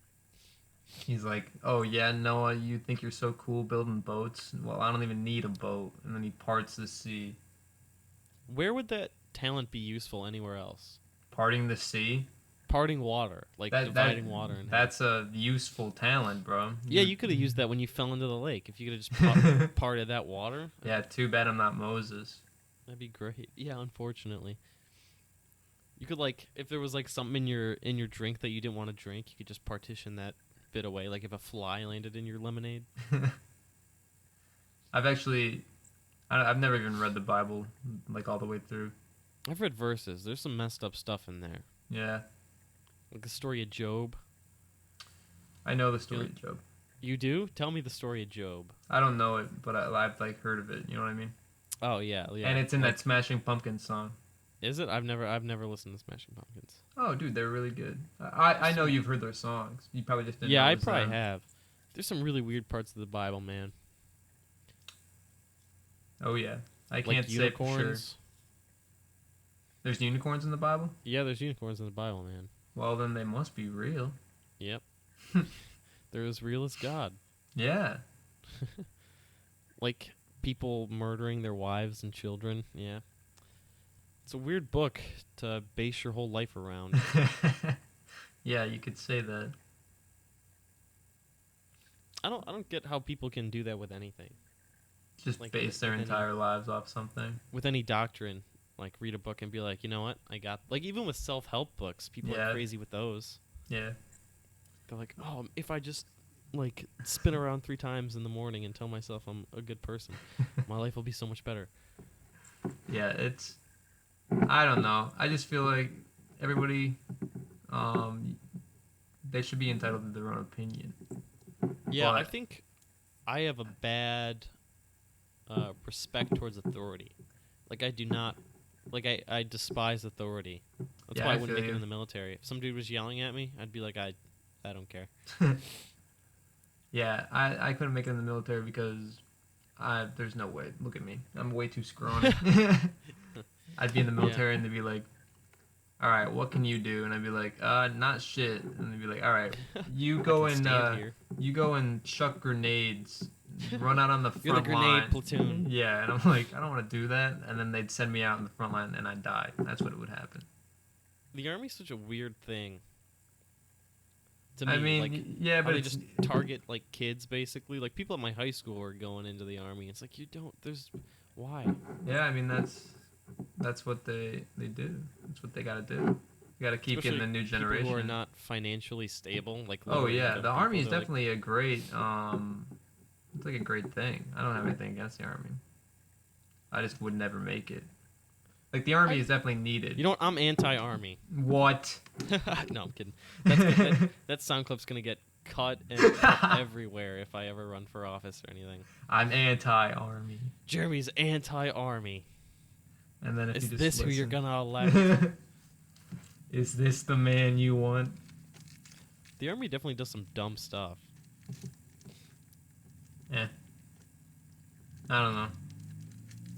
He's like, oh yeah, Noah, you think you're so cool building boats? Well, I don't even need a boat. And then he parts the sea. Where would that talent be useful anywhere else? Parting the sea? Parting water, like dividing water in half. That's a useful talent, bro. Yeah, you could have used that when you fell into the lake. If you could have just parted that water, Yeah, too bad I'm not Moses. that'd be great. Yeah, unfortunately. You could like if there was like something in your drink that you didn't want to drink, you could just partition that bit away. Like if a fly landed in your lemonade. I've never even read the Bible like all the way through. I've read verses. There's some messed up stuff in there. Yeah. Like the story of Job. I know the story of Job. You do? Tell me the story of Job. I don't know it, but I've like heard of it. You know what I mean? Oh yeah, yeah. And it's in like, that Smashing Pumpkins song. Is it? I've never listened to Smashing Pumpkins. Oh, dude, they're really good. I know you've heard their songs. You probably just didn't know Yeah, it I was probably them. have. There's some really weird parts of the Bible, man. Oh yeah, I Like can't say for sure. unicorns. There's unicorns in the Bible? Yeah, there's unicorns in the Bible, man. Well, then they must be real. Yep. They're as real as God. Yeah. Like people murdering their wives and children. Yeah. It's a weird book to base your whole life around. Yeah, you could say that. I don't get how people can do that with anything. Just Like, base their with any- entire lives off something. With any doctrine. Like read a book and be like, you know what? I got like even with self-help books, people Yeah. are crazy with those. Yeah. They're like, "Oh, if I just like spin around 3 times in the morning and tell myself I'm a good person, my life will be so much better." Yeah, it's I don't know. I just feel like everybody they should be entitled to their own opinion. Yeah, I But- think I have a bad respect towards authority. Like I do not like I despise authority. That's Yeah, why I I wouldn't feel make it you. in the military. If some dude was yelling at me, I'd be like I don't care. Yeah, I couldn't make it in the military because there's no way. Look at me. I'm way too scrawny. I'd be in the military and they'd be like, all right, what can you do? And I'd be like, not shit. And they'd be like, all right, you go I can and stand here. you go and chuck grenades, run out on the front You're the grenade line. platoon. Yeah, and I'm like, I don't want to do that. And then they'd send me out in the front line and I'd die. That's what would happen. The army's such a weird thing. To me, I mean, like yeah, how but they it's, just target like kids basically. Like people at my high school are going into the army. It's like you don't. There's why? yeah, I mean that's what they do. That's what they got to do. You got to keep Especially getting the new generation. People who are not financially stable. Like Oh lower yeah, income the army is people, they're definitely a great it's like a great thing. I don't have anything against the army. I just would never make it. Like the army is definitely needed. Like, you know what? I'm anti-army. What? No, I'm kidding. That sound clip's gonna get cut and put everywhere if I ever run for office or anything. I'm anti-army. Jeremy's anti-army. And then if Is you just this who you're listen- gonna elect? Is this the man you want? The army definitely does some dumb stuff. Eh. I don't know.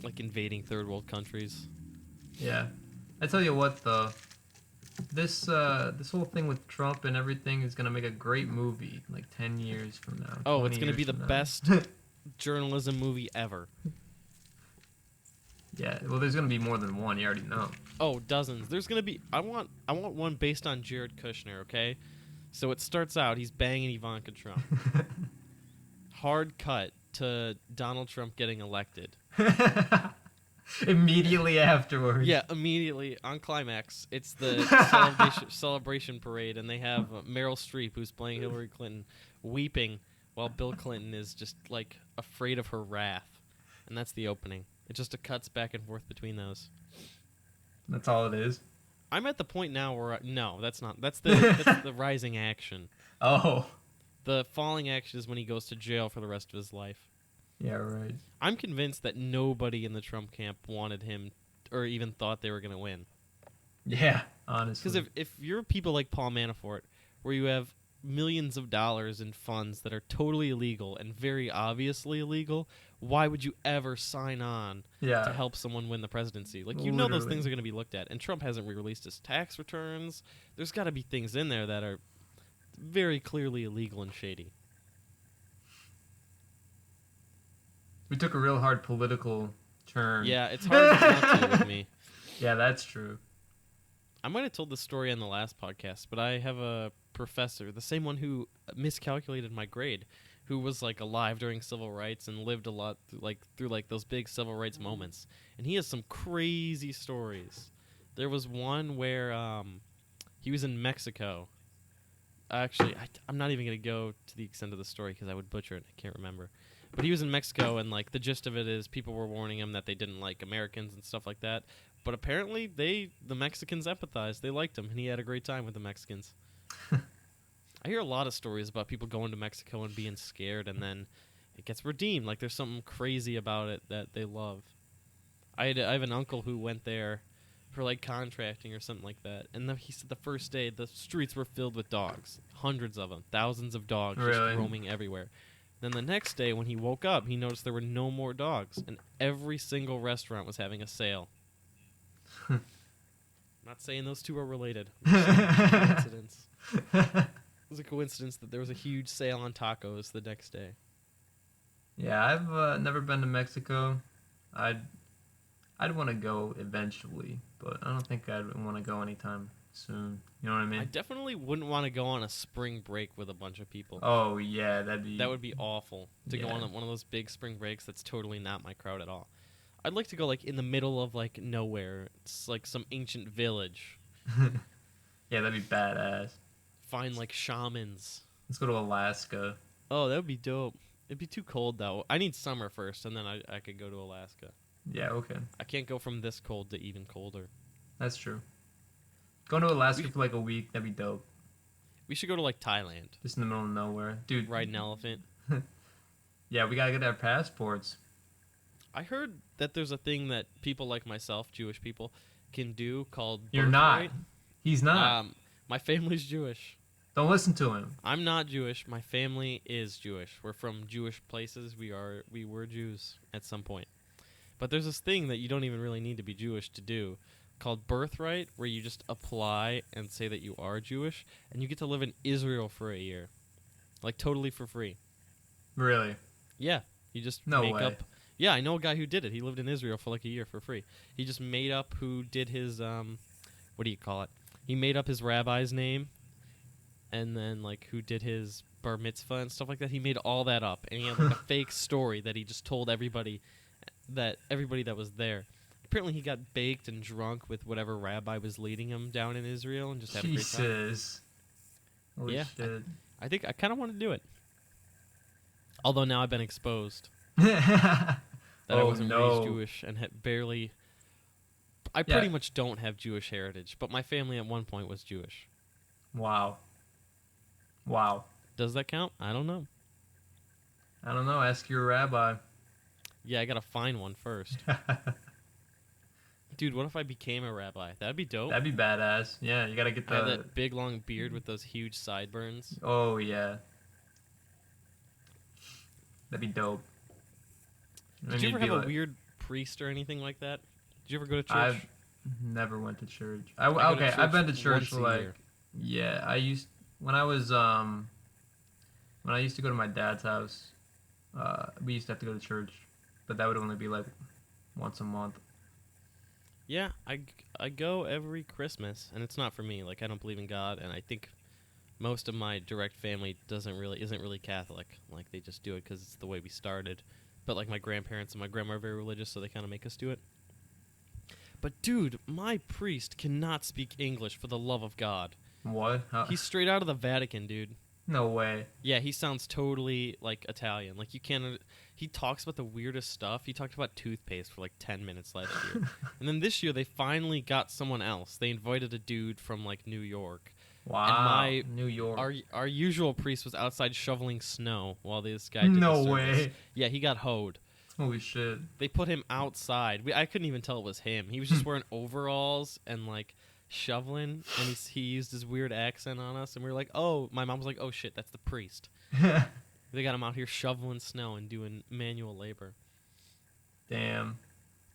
Like invading third world countries. Yeah. I tell you what though. This whole thing with Trump and everything is gonna make a great movie like 10 years from now. Oh, 20 it's gonna years be the from now. best journalism movie ever. Yeah, well there's gonna be more than one, you already know. Oh, dozens. There's gonna be. I want one based on Jared Kushner. Okay, so it starts out he's banging Ivanka Trump. Hard cut to Donald Trump getting elected. Immediately afterwards. Yeah, immediately on climax, it's the celebration parade, and they have Meryl Streep who's playing Hillary Clinton, weeping while Bill Clinton is just like afraid of her wrath, and that's the opening. It just cuts back and forth between those. That's all it is. I'm at the point now where no, that's not. That's the rising action. Oh. The falling action is when he goes to jail for the rest of his life. Yeah, right. I'm convinced that nobody in the Trump camp wanted him or even thought they were going to win. Yeah, honestly. Because if you're people like Paul Manafort, where you have millions of dollars in funds that are totally illegal and very obviously illegal, why would you ever sign on yeah. to help someone win the presidency? Like, you know those Literally. things are going to be looked at. And Trump hasn't re-released his tax returns. There's got to be things in there that are very clearly illegal and shady. We took a real hard political turn. Yeah, it's hard not to with me. Yeah, that's true. I might have told this story on the last podcast, but I have a professor, the same one who miscalculated my grade, who was like alive during civil rights and lived a lot through those big civil rights moments. And he has some crazy stories. There was one where he was in Mexico. Actually, I'm not even going to go to the extent of the story because I would butcher it. I can't remember. But he was in Mexico, and like the gist of it is people were warning him that they didn't like Americans and stuff like that. But apparently the Mexicans empathized. They liked him, and he had a great time with the Mexicans. I hear a lot of stories about people going to Mexico and being scared, and then it gets redeemed. Like there's something crazy about it that they love. I have an uncle who went there for like contracting or something like that, and he said the first day the streets were filled with dogs, hundreds of them, thousands of dogs just Really? roaming everywhere. Then the next day when he woke up, he noticed there were no more dogs, and every single restaurant was having a sale. I'm not saying those two are related. I'm just saying it's a coincidence. It was a coincidence that there was a huge sale on tacos the next day. Yeah, I've never been to Mexico. I'd want to go eventually, but I don't think I'd want to go anytime soon. You know what I mean? I definitely wouldn't want to go on a spring break with a bunch of people. Oh yeah, That would be awful to go Yeah. on one of those big spring breaks. That's totally not my crowd at all. I'd like to go like in the middle of like nowhere. It's like some ancient village. Yeah, that'd be badass. Find like shamans. Let's go to Alaska. Oh, that would be dope. It'd be too cold though. I need summer first, and then I could go to Alaska. Yeah, okay, I can't go from this cold to even colder. that's true. Going to Alaska for like a week, that'd be dope. We should go to like Thailand. Just in the middle of nowhere, dude. Ride an elephant. Yeah, we gotta get our passports. I heard that there's a thing that people like myself, Jewish people, can do called You're not. birthright. He's not. My family's Jewish. Don't listen to him. I'm not Jewish. My family is Jewish. We're from Jewish places. We were Jews at some point. But there's this thing that you don't even really need to be Jewish to do called birthright, where you just apply and say that you are Jewish, and you get to live in Israel for a year. Like totally for free. Really? Yeah. You just No make way. up. Yeah, I know a guy who did it. He lived in Israel for like a year for free. He just made up who did his what do you call it? He made up his rabbi's name, and then like who did his bar mitzvah and stuff like that. He made all that up, and he had like a fake story that he just told everybody that was there. Apparently, he got baked and drunk with whatever rabbi was leading him down in Israel, and just had a great time. Jesus. Holy Yeah. shit. I think I kind of want to do it. Although now I've been exposed that I Oh, wasn't no. raised Jewish and had barely. I Yeah. pretty much don't have Jewish heritage, but my family at one point was Jewish. Wow. Wow. Does that count? I don't know. I don't know. Ask your rabbi. Yeah, I gotta find one first. Dude, what if I became a rabbi? That'd be dope. That'd be badass. Yeah, you gotta get I have the. that big long beard with those huge sideburns. Oh yeah. That'd be dope. And Did you you'd ever be have a like- weird priest or anything like that? Did you ever go to church? I've never went to church. I go to Okay, I've been to church church once a like year. yeah. I used when I used to go to my dad's house. We used to have to go to church, but that would only be like once a month. Yeah, I go every Christmas, and it's not for me. Like I don't believe in God, and I think most of my direct family isn't really Catholic. Like they just do it because it's the way we started. But like my grandparents and my grandma are very religious, so they kind of make us do it. But dude, my priest cannot speak English for the love of God. What? He's straight out of the Vatican, dude. No way. Yeah, he sounds totally like Italian. Like you can't. He talks about the weirdest stuff. He talked about toothpaste for like 10 minutes last year, and then this year they finally got someone else. They invited a dude from like New York. Wow. New York. Our usual priest was outside shoveling snow while this guy did No the service. way. Yeah, he got hoed. Holy shit. They put him outside. I couldn't even tell it was him. He was just wearing overalls and like shoveling, and he used his weird accent on us, and we were like, oh, my mom was like, oh shit, that's the priest. They got him out here shoveling snow and doing manual labor. Damn.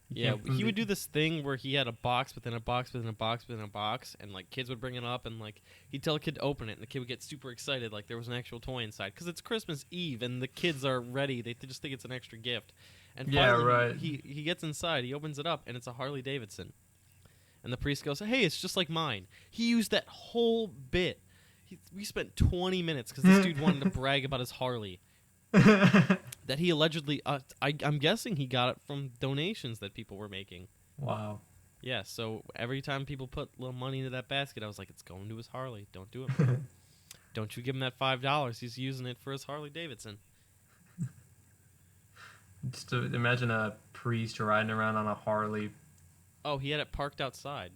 You Yeah, can't prove he would it. do this thing where he had a box within a box within a box within a box, and like kids would bring it up, and like he'd tell a kid to open it, and the kid would get super excited, like there was an actual toy inside, because it's Christmas Eve, and the kids are ready. They just think it's an extra gift. And Yeah, finally, right. he gets inside, he opens it up, and it's a Harley Davidson. And the priest goes, "Hey, it's just like mine." He used that whole bit. We spent 20 minutes because this dude wanted to brag about his Harley that he allegedly. I'm guessing he got it from donations that people were making. Wow. Yeah, so every time people put little money into that basket, I was like, "It's going to his Harley. Don't do it. Don't you give him that $5. He's using it for his Harley Davidson." Just to imagine a priest riding around on a Harley. Oh, he had it parked outside.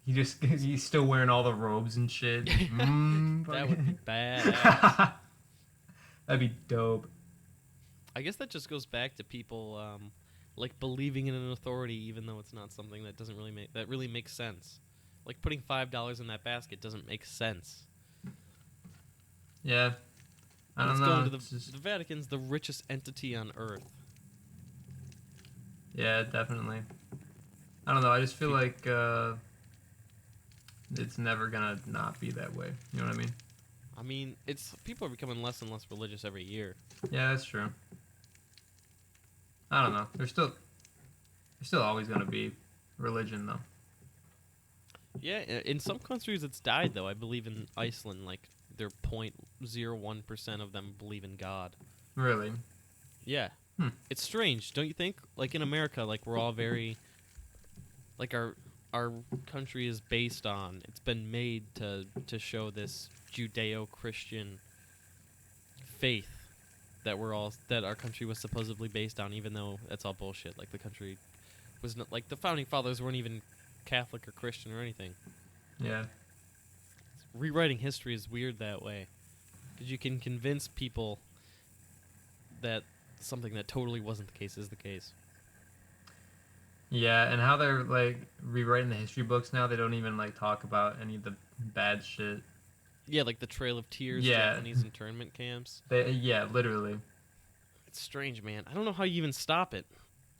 He's still wearing all the robes and shit. That would be badass. That'd be dope. I guess that just goes back to people like believing in an authority, even though it's not something that doesn't really makes sense. Like putting $5 in that basket doesn't make sense. Yeah, I don't Let's know. go into Just, the Vatican's the richest entity on Earth. yeah, definitely. I don't know. I just feel like it's never gonna not be that way. You know what I mean? I mean, it's people are becoming less and less religious every year. Yeah, that's true. I don't know. There's still always gonna be religion though. Yeah, in some countries it's died though. I believe in Iceland, like they're 0.01% of them believe in God. Really? Yeah, it's strange, don't you think? Like in America, like we're all very, like our country is based on. It's been made to show this Judeo-Christian faith that our country was supposedly based on, even though that's all bullshit. Like the country was not, like the founding fathers weren't even Catholic or Christian or anything. Yeah. Rewriting history is weird that way, because you can convince people that something that totally wasn't the case is the case. Yeah, and how they're like rewriting the history books now, they don't even like talk about any of the bad shit. Yeah, like the Trail of Tears, Yeah. Japanese internment camps. Yeah, literally. It's strange, man. I don't know how you even stop it.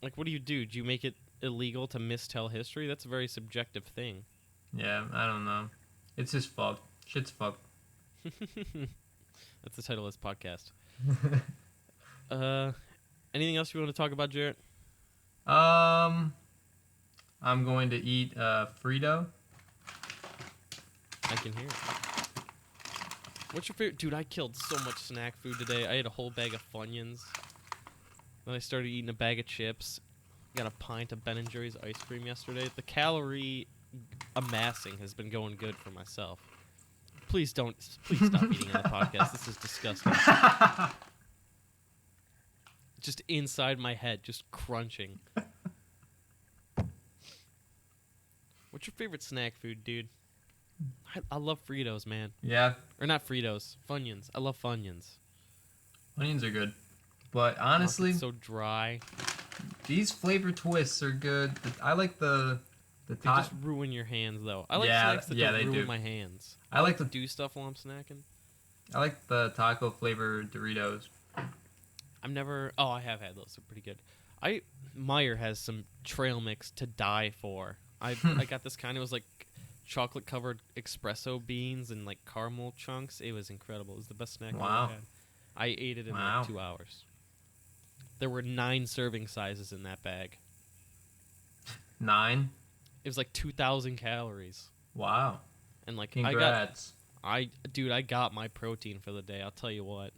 Like, what do? Do you make it illegal to mistell history? That's a very subjective thing. Yeah, I don't know. It's just fucked. Shit's fucked. That's the title of this podcast. Anything else you want to talk about, Jarrett? I'm going to eat Frito. I can hear it. What's your favorite? Dude, I killed so much snack food today. I ate a whole bag of Funyuns. Then I started eating a bag of chips. Got a pint of Ben & Jerry's ice cream yesterday. The calorie amassing has been going good for myself. Please stop eating on the podcast. This is disgusting. Just inside my head, just crunching. What's your favorite snack food, dude? I love Fritos, man. Yeah, Or not Fritos, Funyuns. I love Funyuns. onions are good. But honestly, It's so dry. these flavor twists are good. I like the They top. just ruin your hands, though. I like Yeah, snacks that yeah, don't they ruin do. my hands. I like to the do stuff while I'm snacking. I like the taco flavor Doritos. I've never. Oh, I have had those. They're pretty good. Meyer has some trail mix to die for. I got this kind. It was like chocolate covered espresso beans and like caramel chunks. It was incredible. It was the best snack I Wow. ever had. I ate it in Wow. like 2 hours. There were 9 serving sizes in that bag. 9. It was like 2,000 calories. Wow. And like Congrats. I got my protein for the day. I'll tell you what.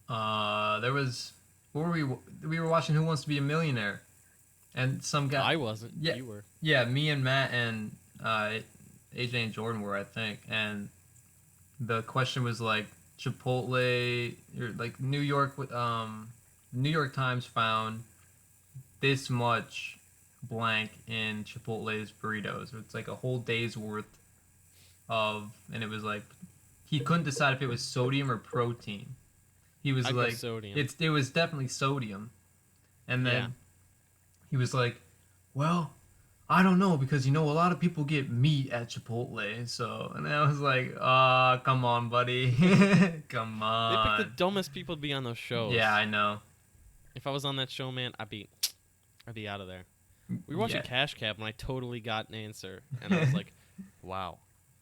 There was. What were we? We were watching Who Wants to Be a Millionaire, and some guy. I wasn't. Yeah. You were. Yeah, me and Matt and AJ and Jordan were, I think, and the question was like Chipotle or like New York. New York Times found this much blank in Chipotle's burritos. It's like a whole day's worth of, and it was like he couldn't decide if it was sodium or protein. He was I'd go like, sodium. it was definitely sodium, and then Yeah. he was like, well, I don't know because a lot of people get meat at Chipotle, so, and I was like, come on, buddy, come They pick the on. dumbest people to be on those shows. Yeah, I know. If I was on that show, man, I'd be out of there. We were watching Yeah. Cash Cab, and I totally got an answer, and I was like, wow.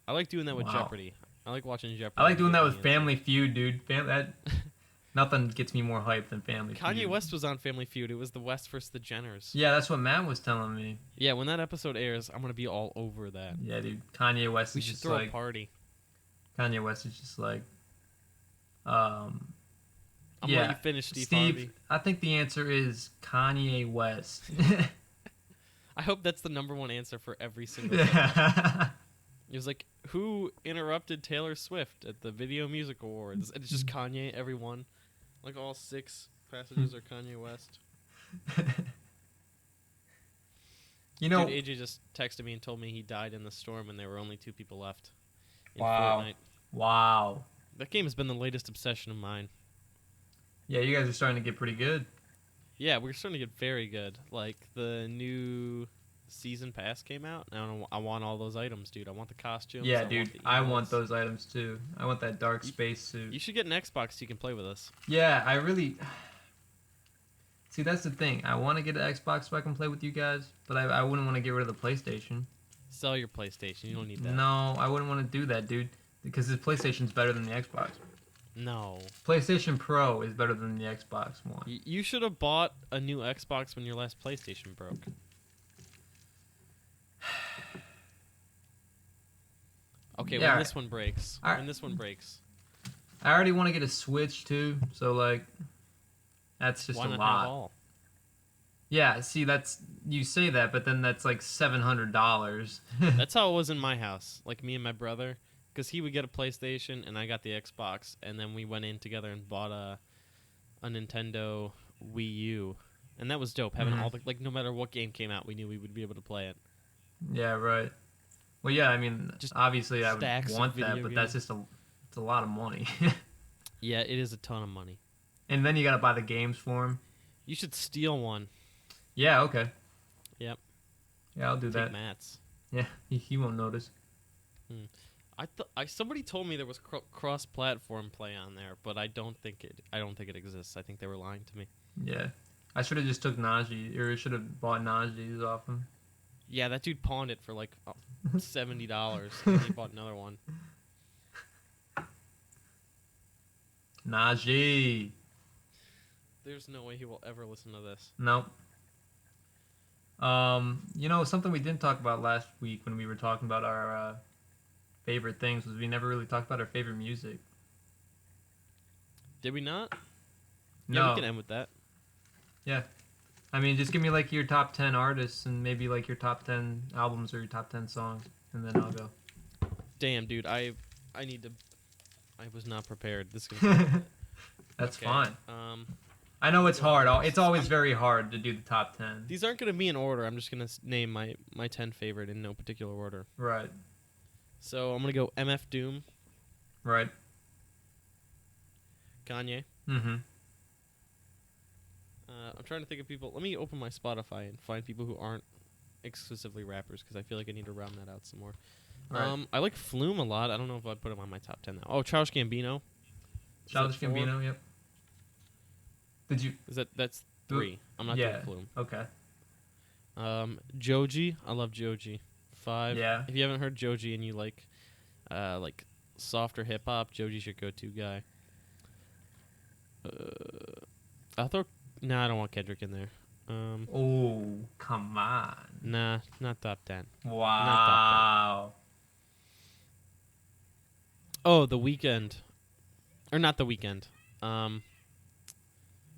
I like doing that with Wow. Jeopardy. I like watching Jeopardy. I like doing and that getting with the answer. Family Feud, dude. Nothing gets me more hyped than Family Feud. Kanye West was on Family Feud. It was the West versus the Jenners. Yeah, that's what Matt was telling me. Yeah, when that episode airs, I'm gonna be all over that. Yeah, dude. Kanye West We is should just throw like a party. Kanye West is just like, I'm gonna yeah. let you finish, Steve Harvey. Steve, I think the answer is Kanye West. I hope that's the #1 answer for every single time. It was like, who interrupted Taylor Swift at the Video Music Awards? And it's just Kanye, everyone. Like all 6 passages are Kanye West. You know, Dude, AJ just texted me and told me he died in the storm and there were only 2 people left in wow. Fortnite. Wow. That game has been the latest obsession of mine. Yeah, you guys are starting to get pretty good. Yeah, we're starting to get very good. Like, the new season pass came out, and I want all those items, dude. I want the costumes. Yeah, I dude, want the I want emotes. those items too. I want that dark You- space suit. You should get an Xbox so you can play with us. Yeah, I really. See, that's the thing. I want to get an Xbox so I can play with you guys, but I wouldn't want to get rid of the PlayStation. Sell your PlayStation. You don't need that. No, I wouldn't want to do that, dude. Because the PlayStation's better than the Xbox. No. PlayStation Pro is better than the Xbox One. You should have bought a new Xbox when your last PlayStation broke. Okay, Yeah, when this one breaks. Alright. When this one breaks. I already want to get a Switch too, so like, that's just Why a not lot. have all? Yeah, see, that's you say that, but then that's like $700. That's how it was in my house. Like, me and my brother. Because he would get a PlayStation, and I got the Xbox. And then we went in together and bought a Nintendo Wii U. And that was dope. Having Mhm. all the... Like, no matter what game came out, we knew we would be able to play it. Yeah, right. Well, yeah, I mean, Just obviously I stacks would of want that, video but that's games. just it's a lot of money. Yeah, it is a ton of money. And then you gotta buy the games for him. You should steal one. Yeah, okay. Yep. Yeah, I'll do Take that. Matt's. Yeah, he won't notice. Somebody told me there was cross-platform play on there, but I don't think it exists. I think they were lying to me. Yeah. I should have just took Najee, or should have bought Najee's off him. Yeah, that dude pawned it for like $70, and he bought another one. Najee. There's no way he will ever listen to this. Nope. You know, something we didn't talk about last week when we were talking about our favorite things was we never really talked about our favorite music. Did we not? No. Yeah, we can end with that. Yeah. I mean, just give me like your top 10 artists and maybe like your top 10 albums or your top 10 songs, and then I'll go. Damn, dude, I was not prepared. This is gonna be That's okay. fine. Um, I know it's hard. It's always very hard to do the top 10. these aren't gonna be in order. I'm just gonna name my 10 favorite in no particular order. Right. So I'm gonna go MF Doom, Right. Kanye. Mm-hmm. I'm trying to think of people. Let me open my Spotify and find people who aren't exclusively rappers because I feel like I need to round that out some more. Right. I like Flume a lot. I don't know if I'd put him on my top 10 now. Oh, Childish Gambino. Is Childish that 4? Gambino, yep. Did you? That's 3. I'm not Yeah. doing Flume. Okay. Joji. I love Joji. 5. Yeah. If you haven't heard Joji and you like softer hip hop, Joji's your go-to guy. I'll throw. Nah, I don't want Kendrick in there. Oh, come on. Nah, not top 10. Wow. Oh, The Weeknd. Or not The Weeknd.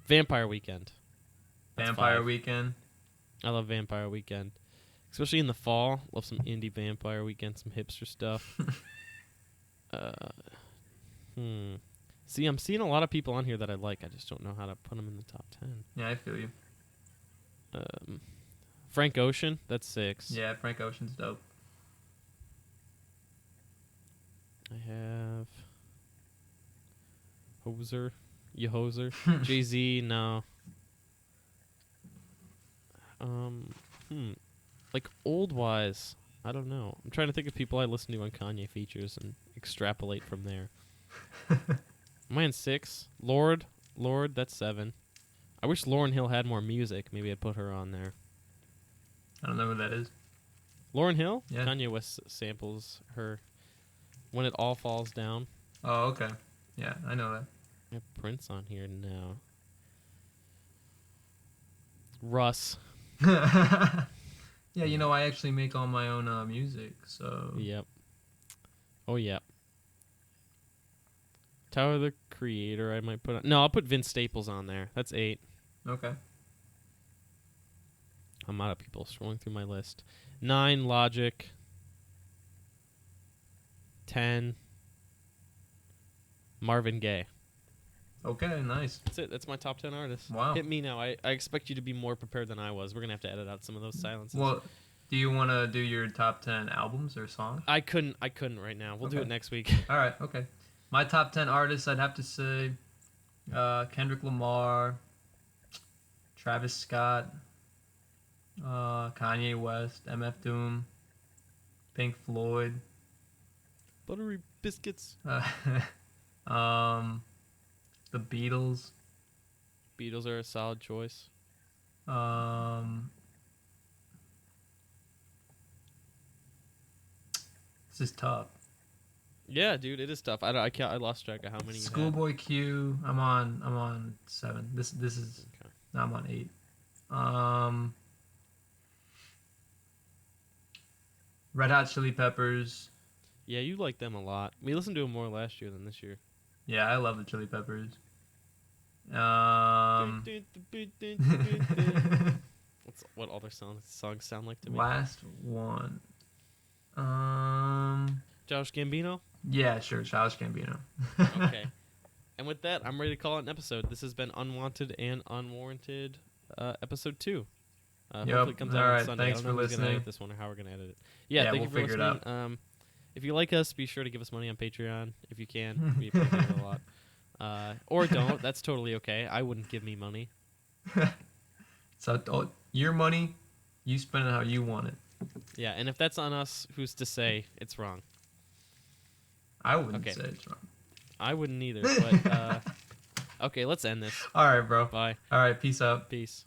Vampire Weekend. That's Vampire 5. Weekend. I love Vampire Weekend. Especially in the fall. Love some indie Vampire Weekend, some hipster stuff. See, I'm seeing a lot of people on here that I like. I just don't know how to put them in the top 10. Yeah, I feel you. Frank Ocean, that's 6. Yeah, Frank Ocean's dope. I have Hoser. You Hoser. Jay-Z, no. Like old wise, I don't know. I'm trying to think of people I listen to on Kanye features and extrapolate from there. Am I in 6? Lord, that's 7. I wish Lauryn Hill had more music. Maybe I'd put her on there. I don't know who that is. Lauryn Hill? Yeah. Kanye West samples her When It All Falls Down. Oh, okay. Yeah, I know that. I have Prince on here now. Russ. Yeah, you know, I actually make all my own music, so... Yep. Oh, yeah. Tyler, the Creator, I might put on. No, I'll put Vince Staples on there. That's 8. Okay. I'm out of people scrolling through my list. 9, Logic. 10, Marvin Gaye. Okay, nice. That's it. That's my top 10 artists. Wow. Hit me now. I expect you to be more prepared than I was. We're gonna have to edit out some of those silences. Well, do you want to do your top 10 albums or songs? I couldn't right now. We'll do Okay. it next week. All right, okay. My top 10 artists, I'd have to say Kendrick Lamar, Travis Scott, Kanye West, MF Doom, Pink Floyd, Buttery biscuits. um, the Beatles. Beatles are a solid choice. This is tough. Yeah, dude, it is tough. I can't. I lost track of how many. Schoolboy Q. I'm on 7. This is. Okay. No, I'm on 8. Red Hot Chili Peppers. Yeah, you like them a lot. We listened to them more last year than this year. Yeah, I love the Chili Peppers. What other songs sound like to me? Last one. Josh Gambino. Yeah, sure, Childish Gambino. Okay. And with that, I'm ready to call it an episode. This has been Unwanted and Unwarranted, episode 2. Hopefully it comes out on Sunday. Thanks I don't know for who's gonna listening. edit this one or how we're gonna edit it. Yeah, thank we'll you for figure listening. it out. If you like us, be sure to give us money on Patreon if you can. We appreciate it a lot. Or don't. That's totally okay. I wouldn't give me money. So your money, you spend it how you want it. Yeah, and if that's on us, who's to say it's wrong? I wouldn't Okay. say it's wrong. I wouldn't either. But okay, let's end this. All right, bro. Bye. All right, peace out. Peace.